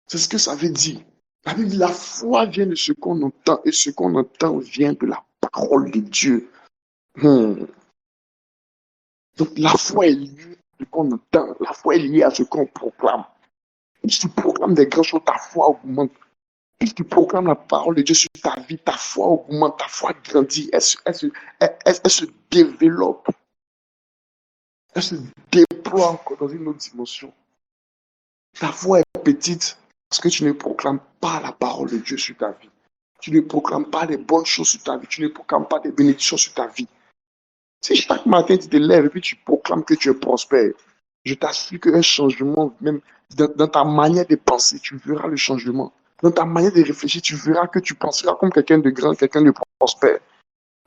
C'est ce que ça veut dire. La Bible dit, la foi vient de ce qu'on entend et ce qu'on entend vient de la parole de Dieu. Donc, la foi est liée à ce qu'on entend. La foi est liée à ce qu'on proclame. Et si tu proclames des grandes choses, ta foi augmente. Et si tu proclames la parole de Dieu sur ta vie, ta foi augmente, ta foi grandit, elle se développe. Elle se déploie encore dans une autre dimension. Ta foi est petite parce que tu ne proclames pas la parole de Dieu sur ta vie. Tu ne proclames pas les bonnes choses sur ta vie. Tu ne proclames pas des bénédictions sur ta vie. Si chaque matin tu te lèves et puis tu proclames que tu es prospère, je t'assure qu'un changement, même dans ta manière de penser, tu verras le changement. Dans ta manière de réfléchir, tu verras que tu penseras comme quelqu'un de grand, quelqu'un de prospère.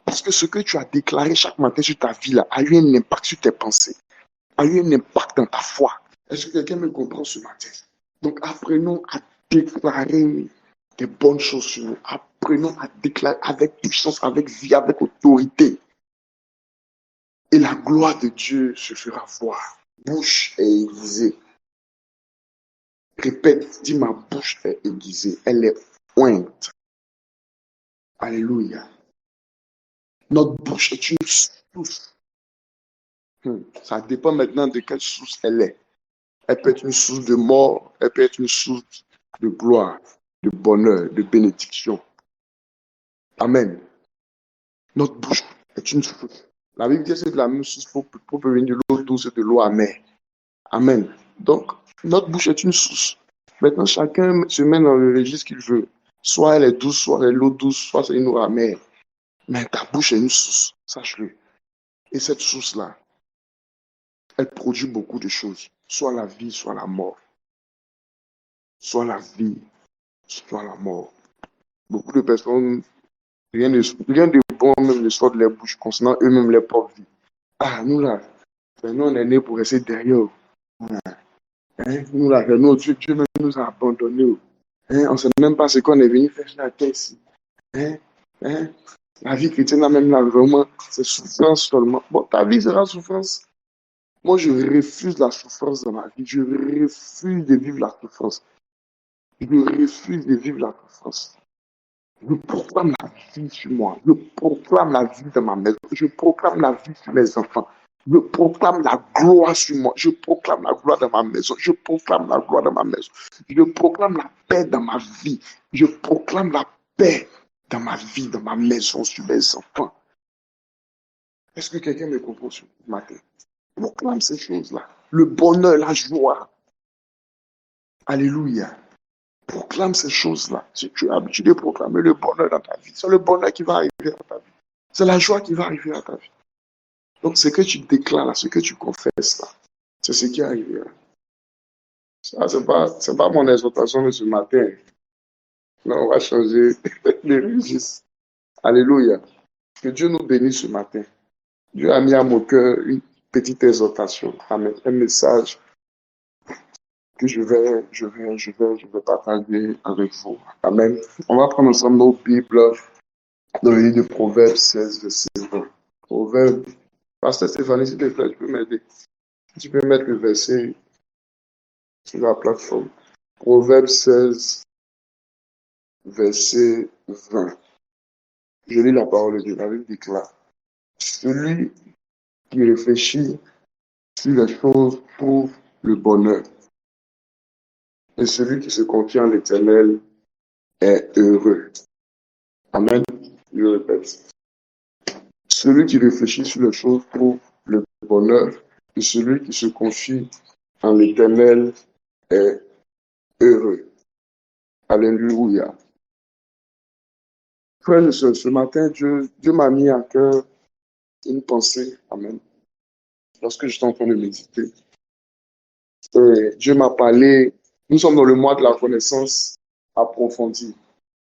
Parce que ce que tu as déclaré chaque matin sur ta vie là, a eu un impact sur tes pensées, a eu un impact dans ta foi. Est-ce que quelqu'un me comprend ce matin? Donc apprenons à déclarer des bonnes choses sur nous. Apprenons à déclarer avec puissance, avec vie, avec autorité. Et la gloire de Dieu se fera voir. Bouche est aiguisée. Répète, dis ma bouche est aiguisée. Elle est ointe. Alléluia. Notre bouche est une source. Ça dépend maintenant de quelle source elle est. Elle peut être une source de mort, elle peut être une source de gloire, de bonheur, de bénédiction. Amen. Notre bouche est une source. La Bible dit que c'est de la même source pour prévenir de l'eau douce et de l'eau amère. Amen. Donc, notre bouche est une source. Maintenant, chacun se met dans le registre qu'il veut. Soit elle est douce, soit elle est l'eau douce, soit c'est une eau amère. Mais ta bouche est une source, sache-le. Et cette source-là, elle produit beaucoup de choses. Soit la vie, soit la mort. Soit la vie, soit la mort. Beaucoup de personnes, rien de bon même ne sort de leur bouche concernant eux-mêmes leur propre vie. Ah, nous là, nous on est nés pour rester derrière. Hein? Nous là, Dieu même nous a abandonnés. Hein? On ne sait même pas ce qu'on est venu faire sur la terre ici. Hein? Hein? La vie chrétienne, là, même là, vraiment, c'est souffrance seulement. Bon, ta vie sera souffrance. Moi, je refuse la souffrance dans ma vie. Je refuse de vivre la souffrance. Je refuse de vivre la souffrance. Je proclame la vie sur moi. Je proclame la vie dans ma maison. Je proclame la vie sur mes enfants. Je proclame la gloire sur moi. Je proclame la gloire dans ma maison. Je proclame la gloire dans ma maison. Je proclame la paix dans ma vie. Je proclame la paix dans ma vie, dans ma maison, sur mes enfants. Est-ce que quelqu'un me comprend ce matin? Proclame ces choses-là. Le bonheur, la joie. Alléluia. Proclame ces choses-là. Si tu es habitué de proclamer le bonheur dans ta vie, c'est le bonheur qui va arriver dans ta vie. C'est la joie qui va arriver dans ta vie. Donc, ce que tu déclares là, ce que tu confesses là, c'est ce qui arrivera. Ça, c'est pas mon exhortation de ce matin. Non, on va changer les registres. Alléluia. Que Dieu nous bénisse ce matin. Dieu a mis à mon cœur une petite exhortation. Amen. Un message que je vais partager avec vous. Amen. On va prendre ensemble nos Bibles dans le livre de Proverbes 16, verset 20. Proverbes. Pasteur Stéphanie, s'il te plaît, tu peux m'aider. Tu peux mettre le verset sur la plateforme. Proverbes 16, verset 20. Je lis la parole de Dieu. La Bible déclare: celui qui réfléchit sur les choses trouve le bonheur, et celui qui se confie en l'Éternel est heureux. Amen. Je répète. Celui qui réfléchit sur les choses trouve le bonheur, et celui qui se confie en l'Éternel est heureux. Alléluia. Frère, ce matin, Dieu m'a mis à cœur une pensée. Amen. Lorsque j'étais en train de méditer, Dieu m'a parlé. Nous sommes dans le mois de la connaissance approfondie.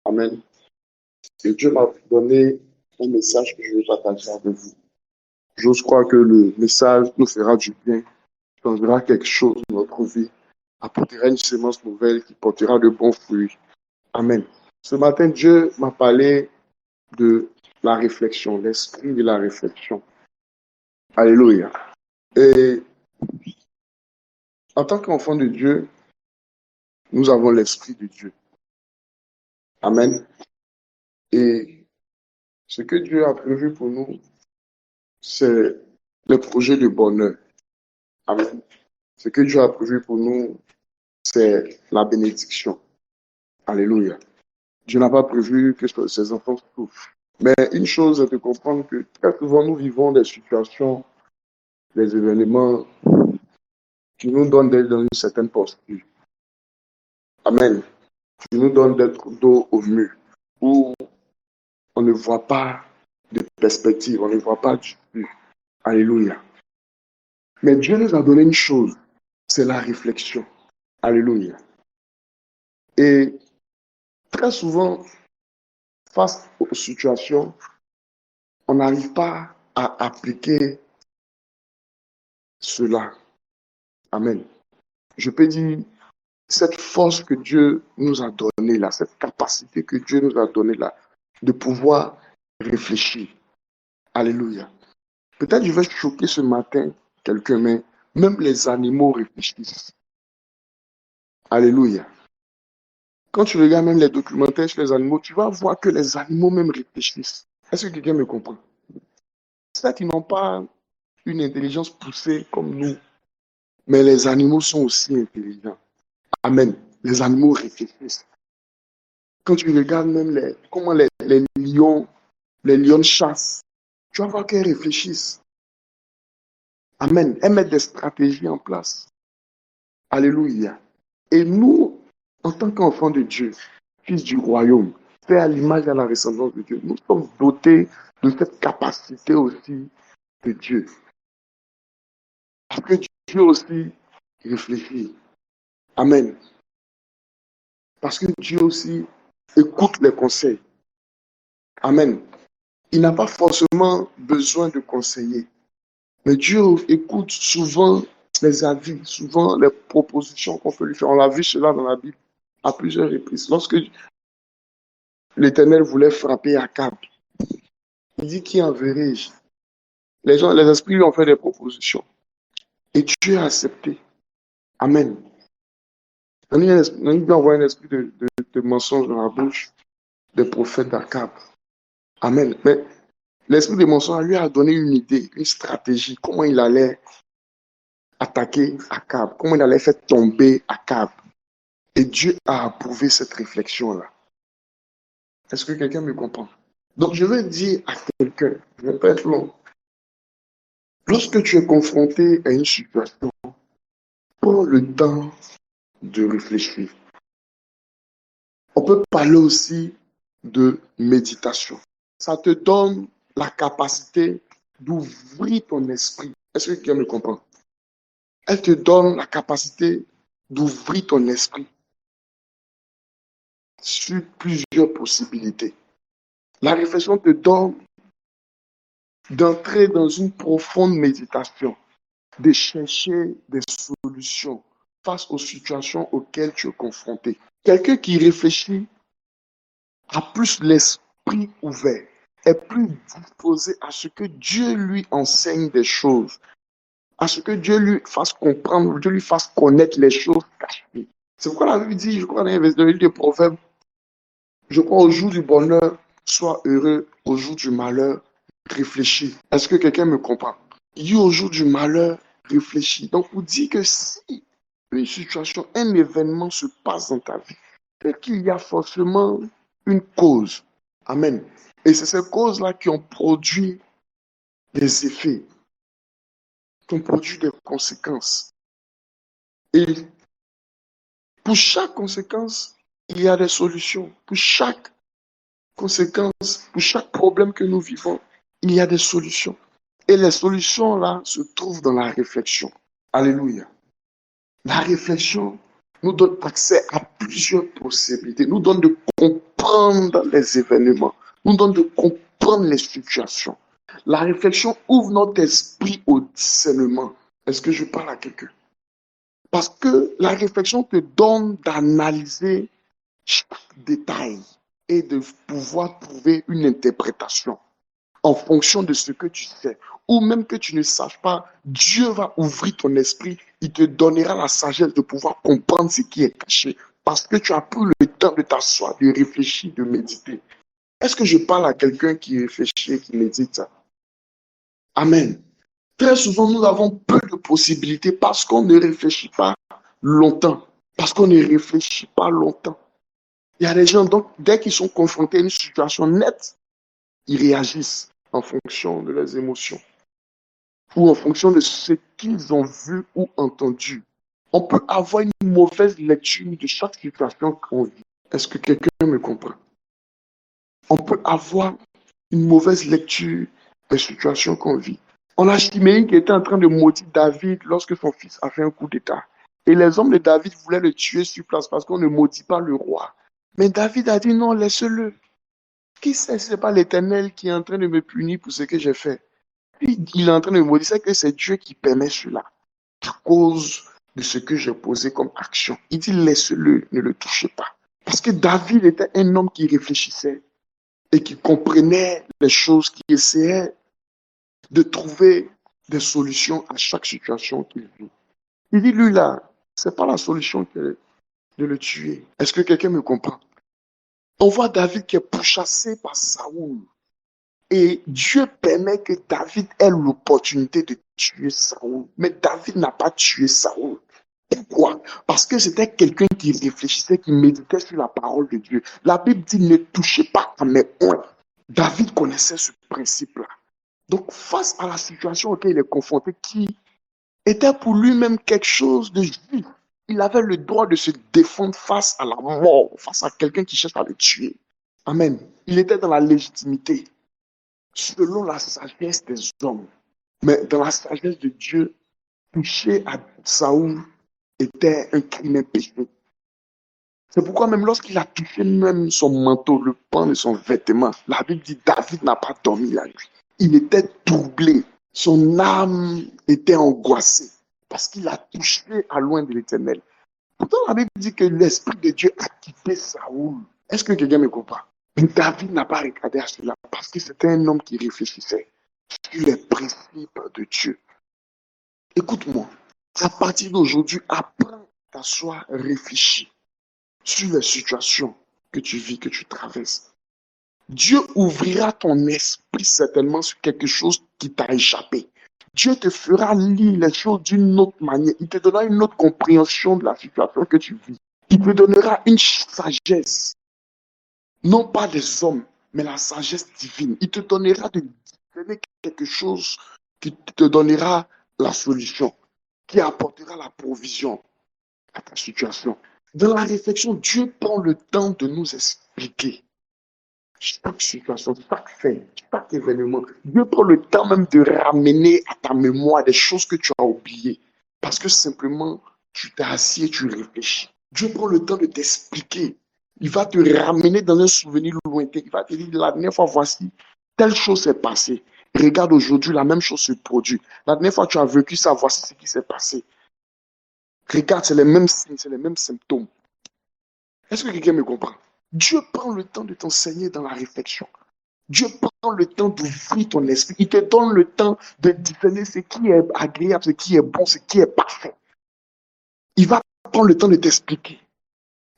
Amen. Et Dieu m'a donné un message que je vais partager avec vous. J'ose croire que le message nous fera du bien, changera quelque chose dans notre vie, apportera une semence nouvelle qui portera de bons fruits. Amen. Ce matin, Dieu m'a parlé de la réflexion, l'esprit de la réflexion. Alléluia. Et en tant qu'enfant de Dieu, nous avons l'esprit de Dieu. Amen. Et ce que Dieu a prévu pour nous, c'est le projet de bonheur. Amen. Ce que Dieu a prévu pour nous, c'est la bénédiction. Alléluia. Dieu n'a pas prévu que ses enfants souffrent. Mais une chose est de comprendre que très souvent nous vivons des situations, des événements qui nous donnent d'être dans une certaine posture. Amen. Qui nous donnent d'être dos au mur, où on ne voit pas de perspective, on ne voit pas du but. Alléluia. Mais Dieu nous a donné une chose, c'est la réflexion. Alléluia. Et très souvent, face aux situations, on n'arrive pas à appliquer cela. Amen. Je peux dire, cette force que Dieu nous a donnée là, cette capacité que Dieu nous a donnée là, de pouvoir réfléchir. Alléluia. Peut-être je vais choquer ce matin quelqu'un, mais même les animaux réfléchissent. Alléluia. Quand tu regardes même les documentaires sur les animaux, tu vas voir que les animaux même réfléchissent. Est-ce que quelqu'un me comprend? Certes, ils n'ont pas une intelligence poussée comme nous, mais les animaux sont aussi intelligents. Amen. Les animaux réfléchissent. Quand tu regardes même comment les lions chassent, tu vas voir qu'elles réfléchissent. Amen. Elles mettent des stratégies en place. Alléluia. Et nous, en tant qu'enfants de Dieu, fils du royaume, fait à l'image et à la ressemblance de Dieu, nous sommes dotés de cette capacité aussi de Dieu. Parce que Dieu aussi réfléchit. Amen. Parce que Dieu aussi écoute les conseils. Amen. Il n'a pas forcément besoin de conseiller. Mais Dieu écoute souvent les avis, souvent les propositions qu'on peut lui faire. On l'a vu cela dans la Bible à plusieurs reprises. Lorsque l'Éternel voulait frapper Akab, il dit: qui enverrai-je? Les esprits lui ont fait des propositions. Et Dieu a accepté. Amen. Il lui a envoyé un esprit de mensonge dans la bouche des prophètes d'Akab. Amen. Mais l'esprit de mensonge lui a donné une idée, une stratégie, comment il allait attaquer Akab, comment il allait faire tomber Akab. Et Dieu a approuvé cette réflexion-là. Est-ce que quelqu'un me comprend? Donc je veux dire à quelqu'un, je ne vais pas être long, Lorsque tu es confronté à une situation, prends le temps de réfléchir. On peut parler aussi de méditation. Ça te donne la capacité d'ouvrir ton esprit. Est-ce que quelqu'un me comprend? Elle te donne la capacité d'ouvrir ton esprit sur plusieurs possibilités. La réflexion te donne d'entrer dans une profonde méditation, de chercher des solutions face aux situations auxquelles tu es confronté. Quelqu'un qui réfléchit a plus l'esprit ouvert, est plus disposé à ce que Dieu lui enseigne des choses, à ce que Dieu lui fasse comprendre, Dieu lui fasse connaître les choses cachées. C'est pourquoi la Bible dit, je crois dans le livre des Proverbes, je crois au jour du bonheur, sois heureux, au jour du malheur, réfléchis. Est-ce que quelqu'un me comprend? Il dit au jour du malheur, réfléchis. Donc, vous dit que si une situation, un événement se passe dans ta vie, c'est qu'il y a forcément une cause. Amen. Et c'est ces causes-là qui ont produit des effets, qui ont produit des conséquences. Et pour chaque conséquence, il y a des solutions. Pour chaque conséquence, pour chaque problème que nous vivons, il y a des solutions. Et les solutions, là, se trouvent dans la réflexion. Alléluia. La réflexion nous donne accès à plusieurs possibilités, nous donne de comprendre les événements, nous donne de comprendre les situations. La réflexion ouvre notre esprit au discernement. Est-ce que je parle à quelqu'un? Parce que la réflexion te donne d'analyser chaque détail et de pouvoir trouver une interprétation en fonction de ce que tu sais. Ou même que tu ne saches pas, Dieu va ouvrir ton esprit, il te donnera la sagesse de pouvoir comprendre ce qui est caché. Parce que tu as pris le temps de t'asseoir, de réfléchir, de méditer. Est-ce que je parle à quelqu'un qui réfléchit et qui médite? Amen. Très souvent, nous avons peu de possibilités parce qu'on ne réfléchit pas longtemps. Parce qu'on ne réfléchit pas longtemps. Il y a des gens, donc, dès qu'ils sont confrontés à une situation nette, ils réagissent en fonction de leurs émotions ou en fonction de ce qu'ils ont vu ou entendu. On peut avoir une mauvaise lecture de chaque situation qu'on vit. Est-ce que quelqu'un me comprend? On peut avoir une mauvaise lecture des situations qu'on vit. On a Chiméi qui était en train de maudire David lorsque son fils a fait un coup d'État. Et les hommes de David voulaient le tuer sur place parce qu'on ne maudit pas le roi. Mais David a dit non, laisse-le. Qui sait, ce n'est pas l'Éternel qui est en train de me punir pour ce que j'ai fait. Puis il est en train de me maudire, c'est que c'est Dieu qui permet cela à cause de ce que j'ai posé comme action. Il dit laisse-le, ne le touchez pas. Parce que David était un homme qui réfléchissait et qui comprenait les choses, qui essayait de trouver des solutions à chaque situation qu'il vit. Il dit, lui là, c'est pas la solution que de le tuer. Est-ce que quelqu'un me comprend? On voit David qui est pourchassé par Saoul. Et Dieu permet que David ait l'opportunité de tuer Saoul. Mais David n'a pas tué Saoul. Pourquoi? Parce que c'était quelqu'un qui réfléchissait, qui méditait sur la parole de Dieu. La Bible dit, ne touchez pas à mes oins. David connaissait ce principe-là. Donc, face à la situation auquel il est confronté, qui était pour lui-même quelque chose de juste, il avait le droit de se défendre face à la mort, face à quelqu'un qui cherche à le tuer. Amen. Il était dans la légitimité, selon la sagesse des hommes. Mais dans la sagesse de Dieu, toucher à Saoul était un crime, un péché. C'est pourquoi même lorsqu'il a touché même son manteau, le pan de son vêtement, la Bible dit David n'a pas dormi la nuit. Il était troublé. Son âme était angoissée parce qu'il a touché à loin de l'Éternel. Pourtant, la Bible dit que l'Esprit de Dieu a quitté Saoul. Est-ce que quelqu'un me comprend? Mais David n'a pas regardé à cela parce que c'était un homme qui réfléchissait sur les principes de Dieu. Écoute-moi, à partir d'aujourd'hui, apprends à t'asseoir, réfléchir sur les situations que tu vis, que tu traverses. Dieu ouvrira ton esprit certainement sur quelque chose qui t'a échappé. Dieu te fera lire les choses d'une autre manière. Il te donnera une autre compréhension de la situation que tu vis. Il te donnera une sagesse, non pas des hommes, mais la sagesse divine. Il te donnera de discerner quelque chose qui te donnera la solution, qui apportera la provision à ta situation. Dans la réflexion, Dieu prend le temps de nous expliquer chaque situation, chaque fait, chaque événement. Dieu prend le temps même de ramener à ta mémoire des choses que tu as oubliées. Parce que simplement, tu t'es assis et tu réfléchis. Dieu prend le temps de t'expliquer. Il va te ramener dans un souvenir lointain. Il va te dire, la dernière fois, voici, telle chose s'est passée. Regarde aujourd'hui, la même chose se produit. La dernière fois, tu as vécu ça, voici ce qui s'est passé. Regarde, c'est les mêmes signes, c'est les mêmes symptômes. Est-ce que quelqu'un me comprend? Dieu prend le temps de t'enseigner dans la réflexion. Dieu prend le temps d'ouvrir ton esprit. Il te donne le temps de discerner ce qui est agréable, ce qui est bon, ce qui est parfait. Il va prendre le temps de t'expliquer.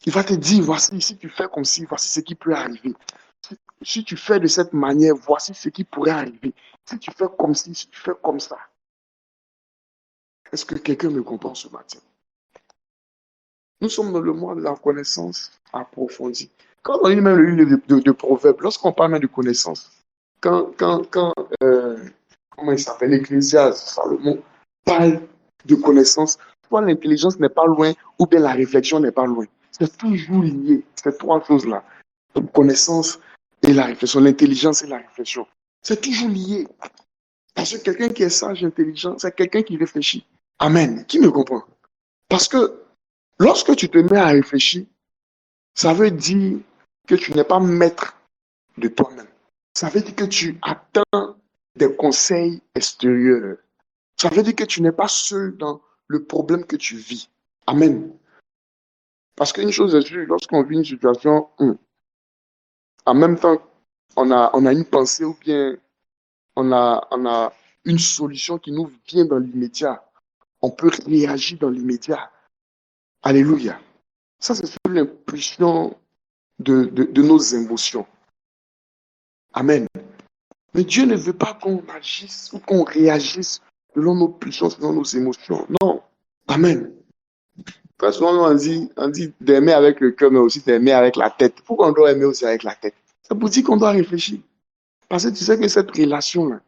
Il va te dire, voici, si tu fais comme ci, voici ce qui peut arriver. Si tu fais de cette manière, voici ce qui pourrait arriver. Si tu fais comme ci, si tu fais comme ça. Est-ce que quelqu'un me comprend ce matin? Nous sommes dans le mois de la connaissance approfondie. Quand on lit même le livre de Proverbes, lorsqu'on parle même de connaissance, quand comment il s'appelle, l'Ecclésiaste, Salomon, parle de connaissance, soit l'intelligence n'est pas loin, ou bien la réflexion n'est pas loin. C'est toujours lié, ces trois choses-là. La connaissance et la réflexion, l'intelligence et la réflexion. C'est toujours lié. Parce que quelqu'un qui est sage, intelligent, c'est quelqu'un qui réfléchit. Amen. Qui me comprend? Parce que lorsque tu te mets à réfléchir, ça veut dire que tu n'es pas maître de toi-même. Ça veut dire que tu attends des conseils extérieurs. Ça veut dire que tu n'es pas seul dans le problème que tu vis. Amen. Parce qu'une chose est sûre, lorsqu'on vit une situation, en même temps, on a une pensée ou bien on a une solution qui nous vient dans l'immédiat. On peut réagir dans l'immédiat. Alléluia. Ça, c'est sous l'impulsion de nos émotions. Amen. Mais Dieu ne veut pas qu'on agisse ou qu'on réagisse selon nos pulsions, selon nos émotions. Non. Amen. Très souvent, on dit d'aimer avec le cœur, mais aussi d'aimer avec la tête. Pourquoi on doit aimer aussi avec la tête? C'est pour dire qu'on doit réfléchir. Parce que tu sais que cette relation-là,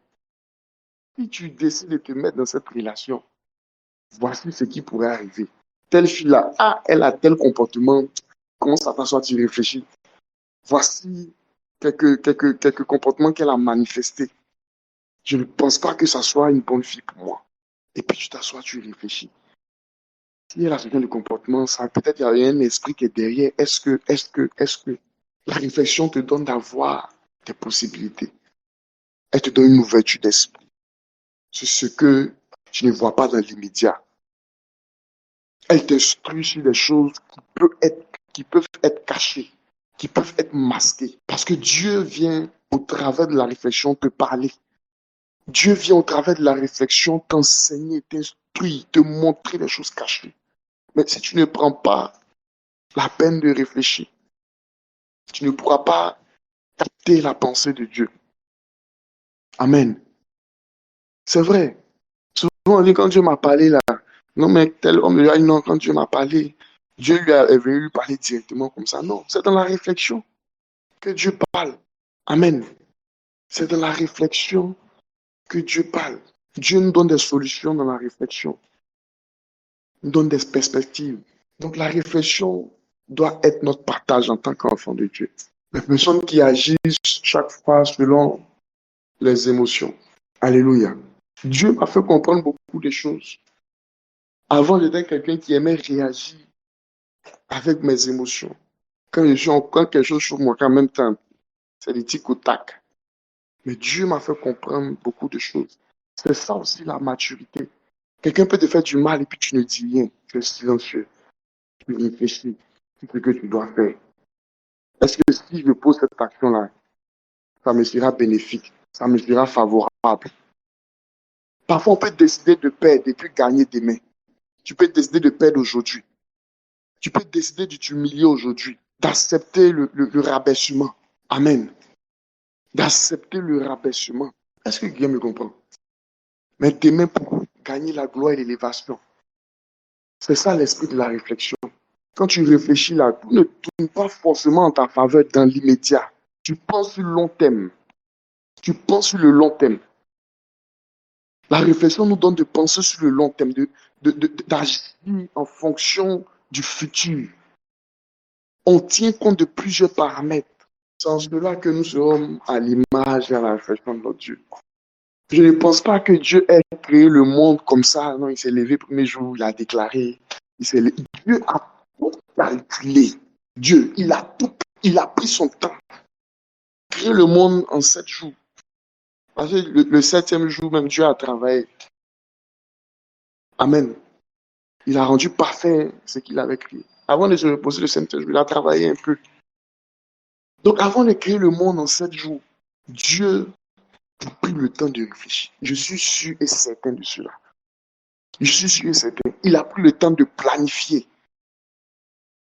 si tu décides de te mettre dans cette relation, voici ce qui pourrait arriver. Telle fille-là, elle a tel comportement. Comment ça t'assoit, tu réfléchis? Voici quelques comportements qu'elle a manifestés. Je ne pense pas que ça soit une bonne fille pour moi. Et puis tu t'assois, tu réfléchis. Si elle a ce genre de comportement, ça peut-être il y a un esprit qui est derrière. Est-ce que la réflexion te donne d'avoir des possibilités? Elle te donne une ouverture d'esprit. C'est ce que tu ne vois pas dans l'immédiat. Elle t'instruit sur des choses qui peuvent être cachées, qui peuvent être masquées. Parce que Dieu vient au travers de la réflexion te parler. Dieu vient au travers de la réflexion t'enseigner, t'instruire, te montrer les choses cachées. Mais si tu ne prends pas la peine de réfléchir, tu ne pourras pas capter la pensée de Dieu. Amen. C'est vrai. Souvent on dit quand Dieu m'a parlé là, non mais tel homme lui a dit non, quand Dieu m'a parlé, Dieu est venu lui parler directement comme ça. Non, c'est dans la réflexion que Dieu parle. Amen. C'est dans la réflexion que Dieu parle. Dieu nous donne des solutions dans la réflexion. Il nous donne des perspectives. Donc la réflexion doit être notre partage en tant qu'enfant de Dieu. Les personnes qui agissent chaque fois selon les émotions. Alléluia. Dieu m'a fait comprendre beaucoup de choses. Avant, j'étais quelqu'un qui aimait réagir avec mes émotions. Quand quelque chose sur moi, en même temps, c'est des tic au tac. Mais Dieu m'a fait comprendre beaucoup de choses. C'est ça aussi la maturité. Quelqu'un peut te faire du mal et puis tu ne dis rien. Tu es silencieux. Tu réfléchis. C'est ce que tu dois faire. Est-ce que si je pose cette action-là, ça me sera bénéfique, ça me sera favorable? Parfois, on peut décider de perdre et puis gagner demain. Tu peux décider de perdre aujourd'hui. Tu peux décider de t'humilier aujourd'hui, d'accepter le rabaissement. Amen. D'accepter le rabaissement. Est-ce que quelqu'un me comprend? Mais demain, pour gagner la gloire et l'élévation. C'est ça l'esprit de la réflexion. Quand tu réfléchis là, tout ne tourne pas forcément en ta faveur dans l'immédiat. Tu penses sur le long terme. Tu penses sur le long terme. La réflexion nous donne de penser sur le long terme, d'agir en fonction du futur. On tient compte de plusieurs paramètres. C'est en cela que nous serons à l'image et à la réflexion de notre Dieu. Je ne pense pas que Dieu ait créé le monde comme ça. Non, il s'est levé le premier jour, il a déclaré. Dieu a tout calculé. Dieu, il a pris son temps. Créer le monde en 7 jours. Parce que le 7e jour, même Dieu a travaillé. Amen. Il a rendu parfait ce qu'il avait créé. Avant de se reposer le 7e jour, il a travaillé un peu. Donc, avant de créer le monde en 7 jours, Dieu a pris le temps de réfléchir. Je suis sûr et certain de cela. Je suis sûr et certain. Il a pris le temps de planifier.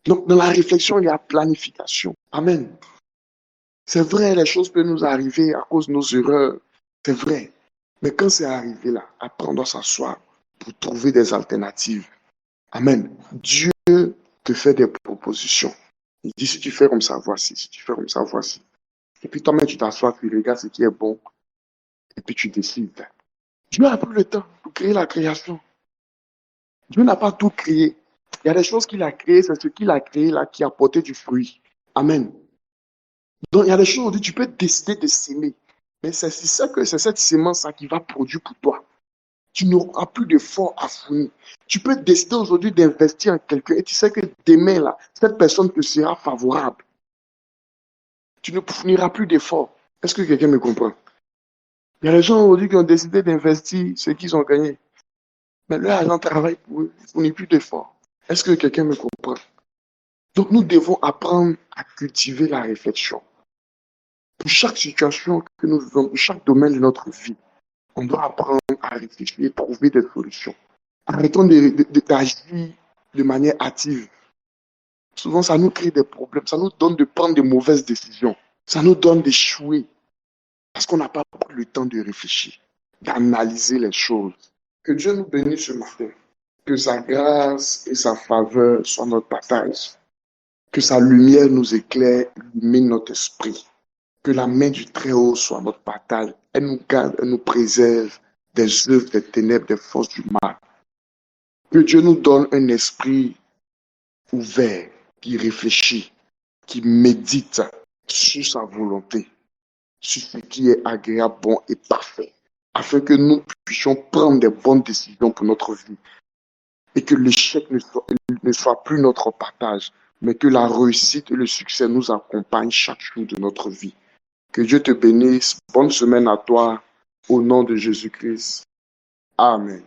Donc, dans la réflexion, il y a planification. Amen. C'est vrai, les choses peuvent nous arriver à cause de nos erreurs. C'est vrai. Mais quand c'est arrivé là, après, on doit s'asseoir pour trouver des alternatives. Amen. Dieu te fait des propositions. Il dit, si tu fais comme ça, voici. Si tu fais comme ça, voici. Et puis toi-même, tu t'assois, tu regardes ce qui est bon. Et puis tu décides. Dieu a pris le temps pour créer la création. Dieu n'a pas tout créé. Il y a des choses qu'il a créées, c'est ce qu'il a créé là qui a porté du fruit. Amen. Donc il y a des choses aujourd'hui, tu peux décider de s'aimer. Mais c'est ça que c'est cette sémence qui va produire pour toi. Tu n'auras plus d'efforts à fournir. Tu peux décider aujourd'hui d'investir en quelqu'un et tu sais que demain, là, cette personne te sera favorable. Tu ne fourniras plus d'efforts. Est-ce que quelqu'un me comprend? Il y a des gens aujourd'hui qui ont décidé d'investir ce qu'ils ont gagné. Mais leur argent travaille pour eux. Ils ne fournissent plus d'efforts. Est-ce que quelqu'un me comprend? Donc nous devons apprendre à cultiver la réflexion. Pour chaque situation que nous vivons, pour chaque domaine de notre vie, on doit apprendre à réfléchir et trouver des solutions. Arrêtons d'agir de manière hâtive. Souvent, ça nous crée des problèmes. Ça nous donne de prendre de mauvaises décisions. Ça nous donne d'échouer. Parce qu'on n'a pas pris le temps de réfléchir, d'analyser les choses. Que Dieu nous bénisse ce matin. Que sa grâce et sa faveur soient notre partage. Que sa lumière nous éclaire, illumine notre esprit. Que la main du Très-Haut soit notre partage. Elle nous garde, elle nous préserve des œuvres, des ténèbres, des forces du mal. Que Dieu nous donne un esprit ouvert, qui réfléchit, qui médite sur sa volonté, sur ce qui est agréable, bon et parfait, afin que nous puissions prendre des bonnes décisions pour notre vie et que l'échec ne soit plus notre partage, mais que la réussite et le succès nous accompagnent chaque jour de notre vie. Que Dieu te bénisse. Bonne semaine à toi, au nom de Jésus-Christ. Amen.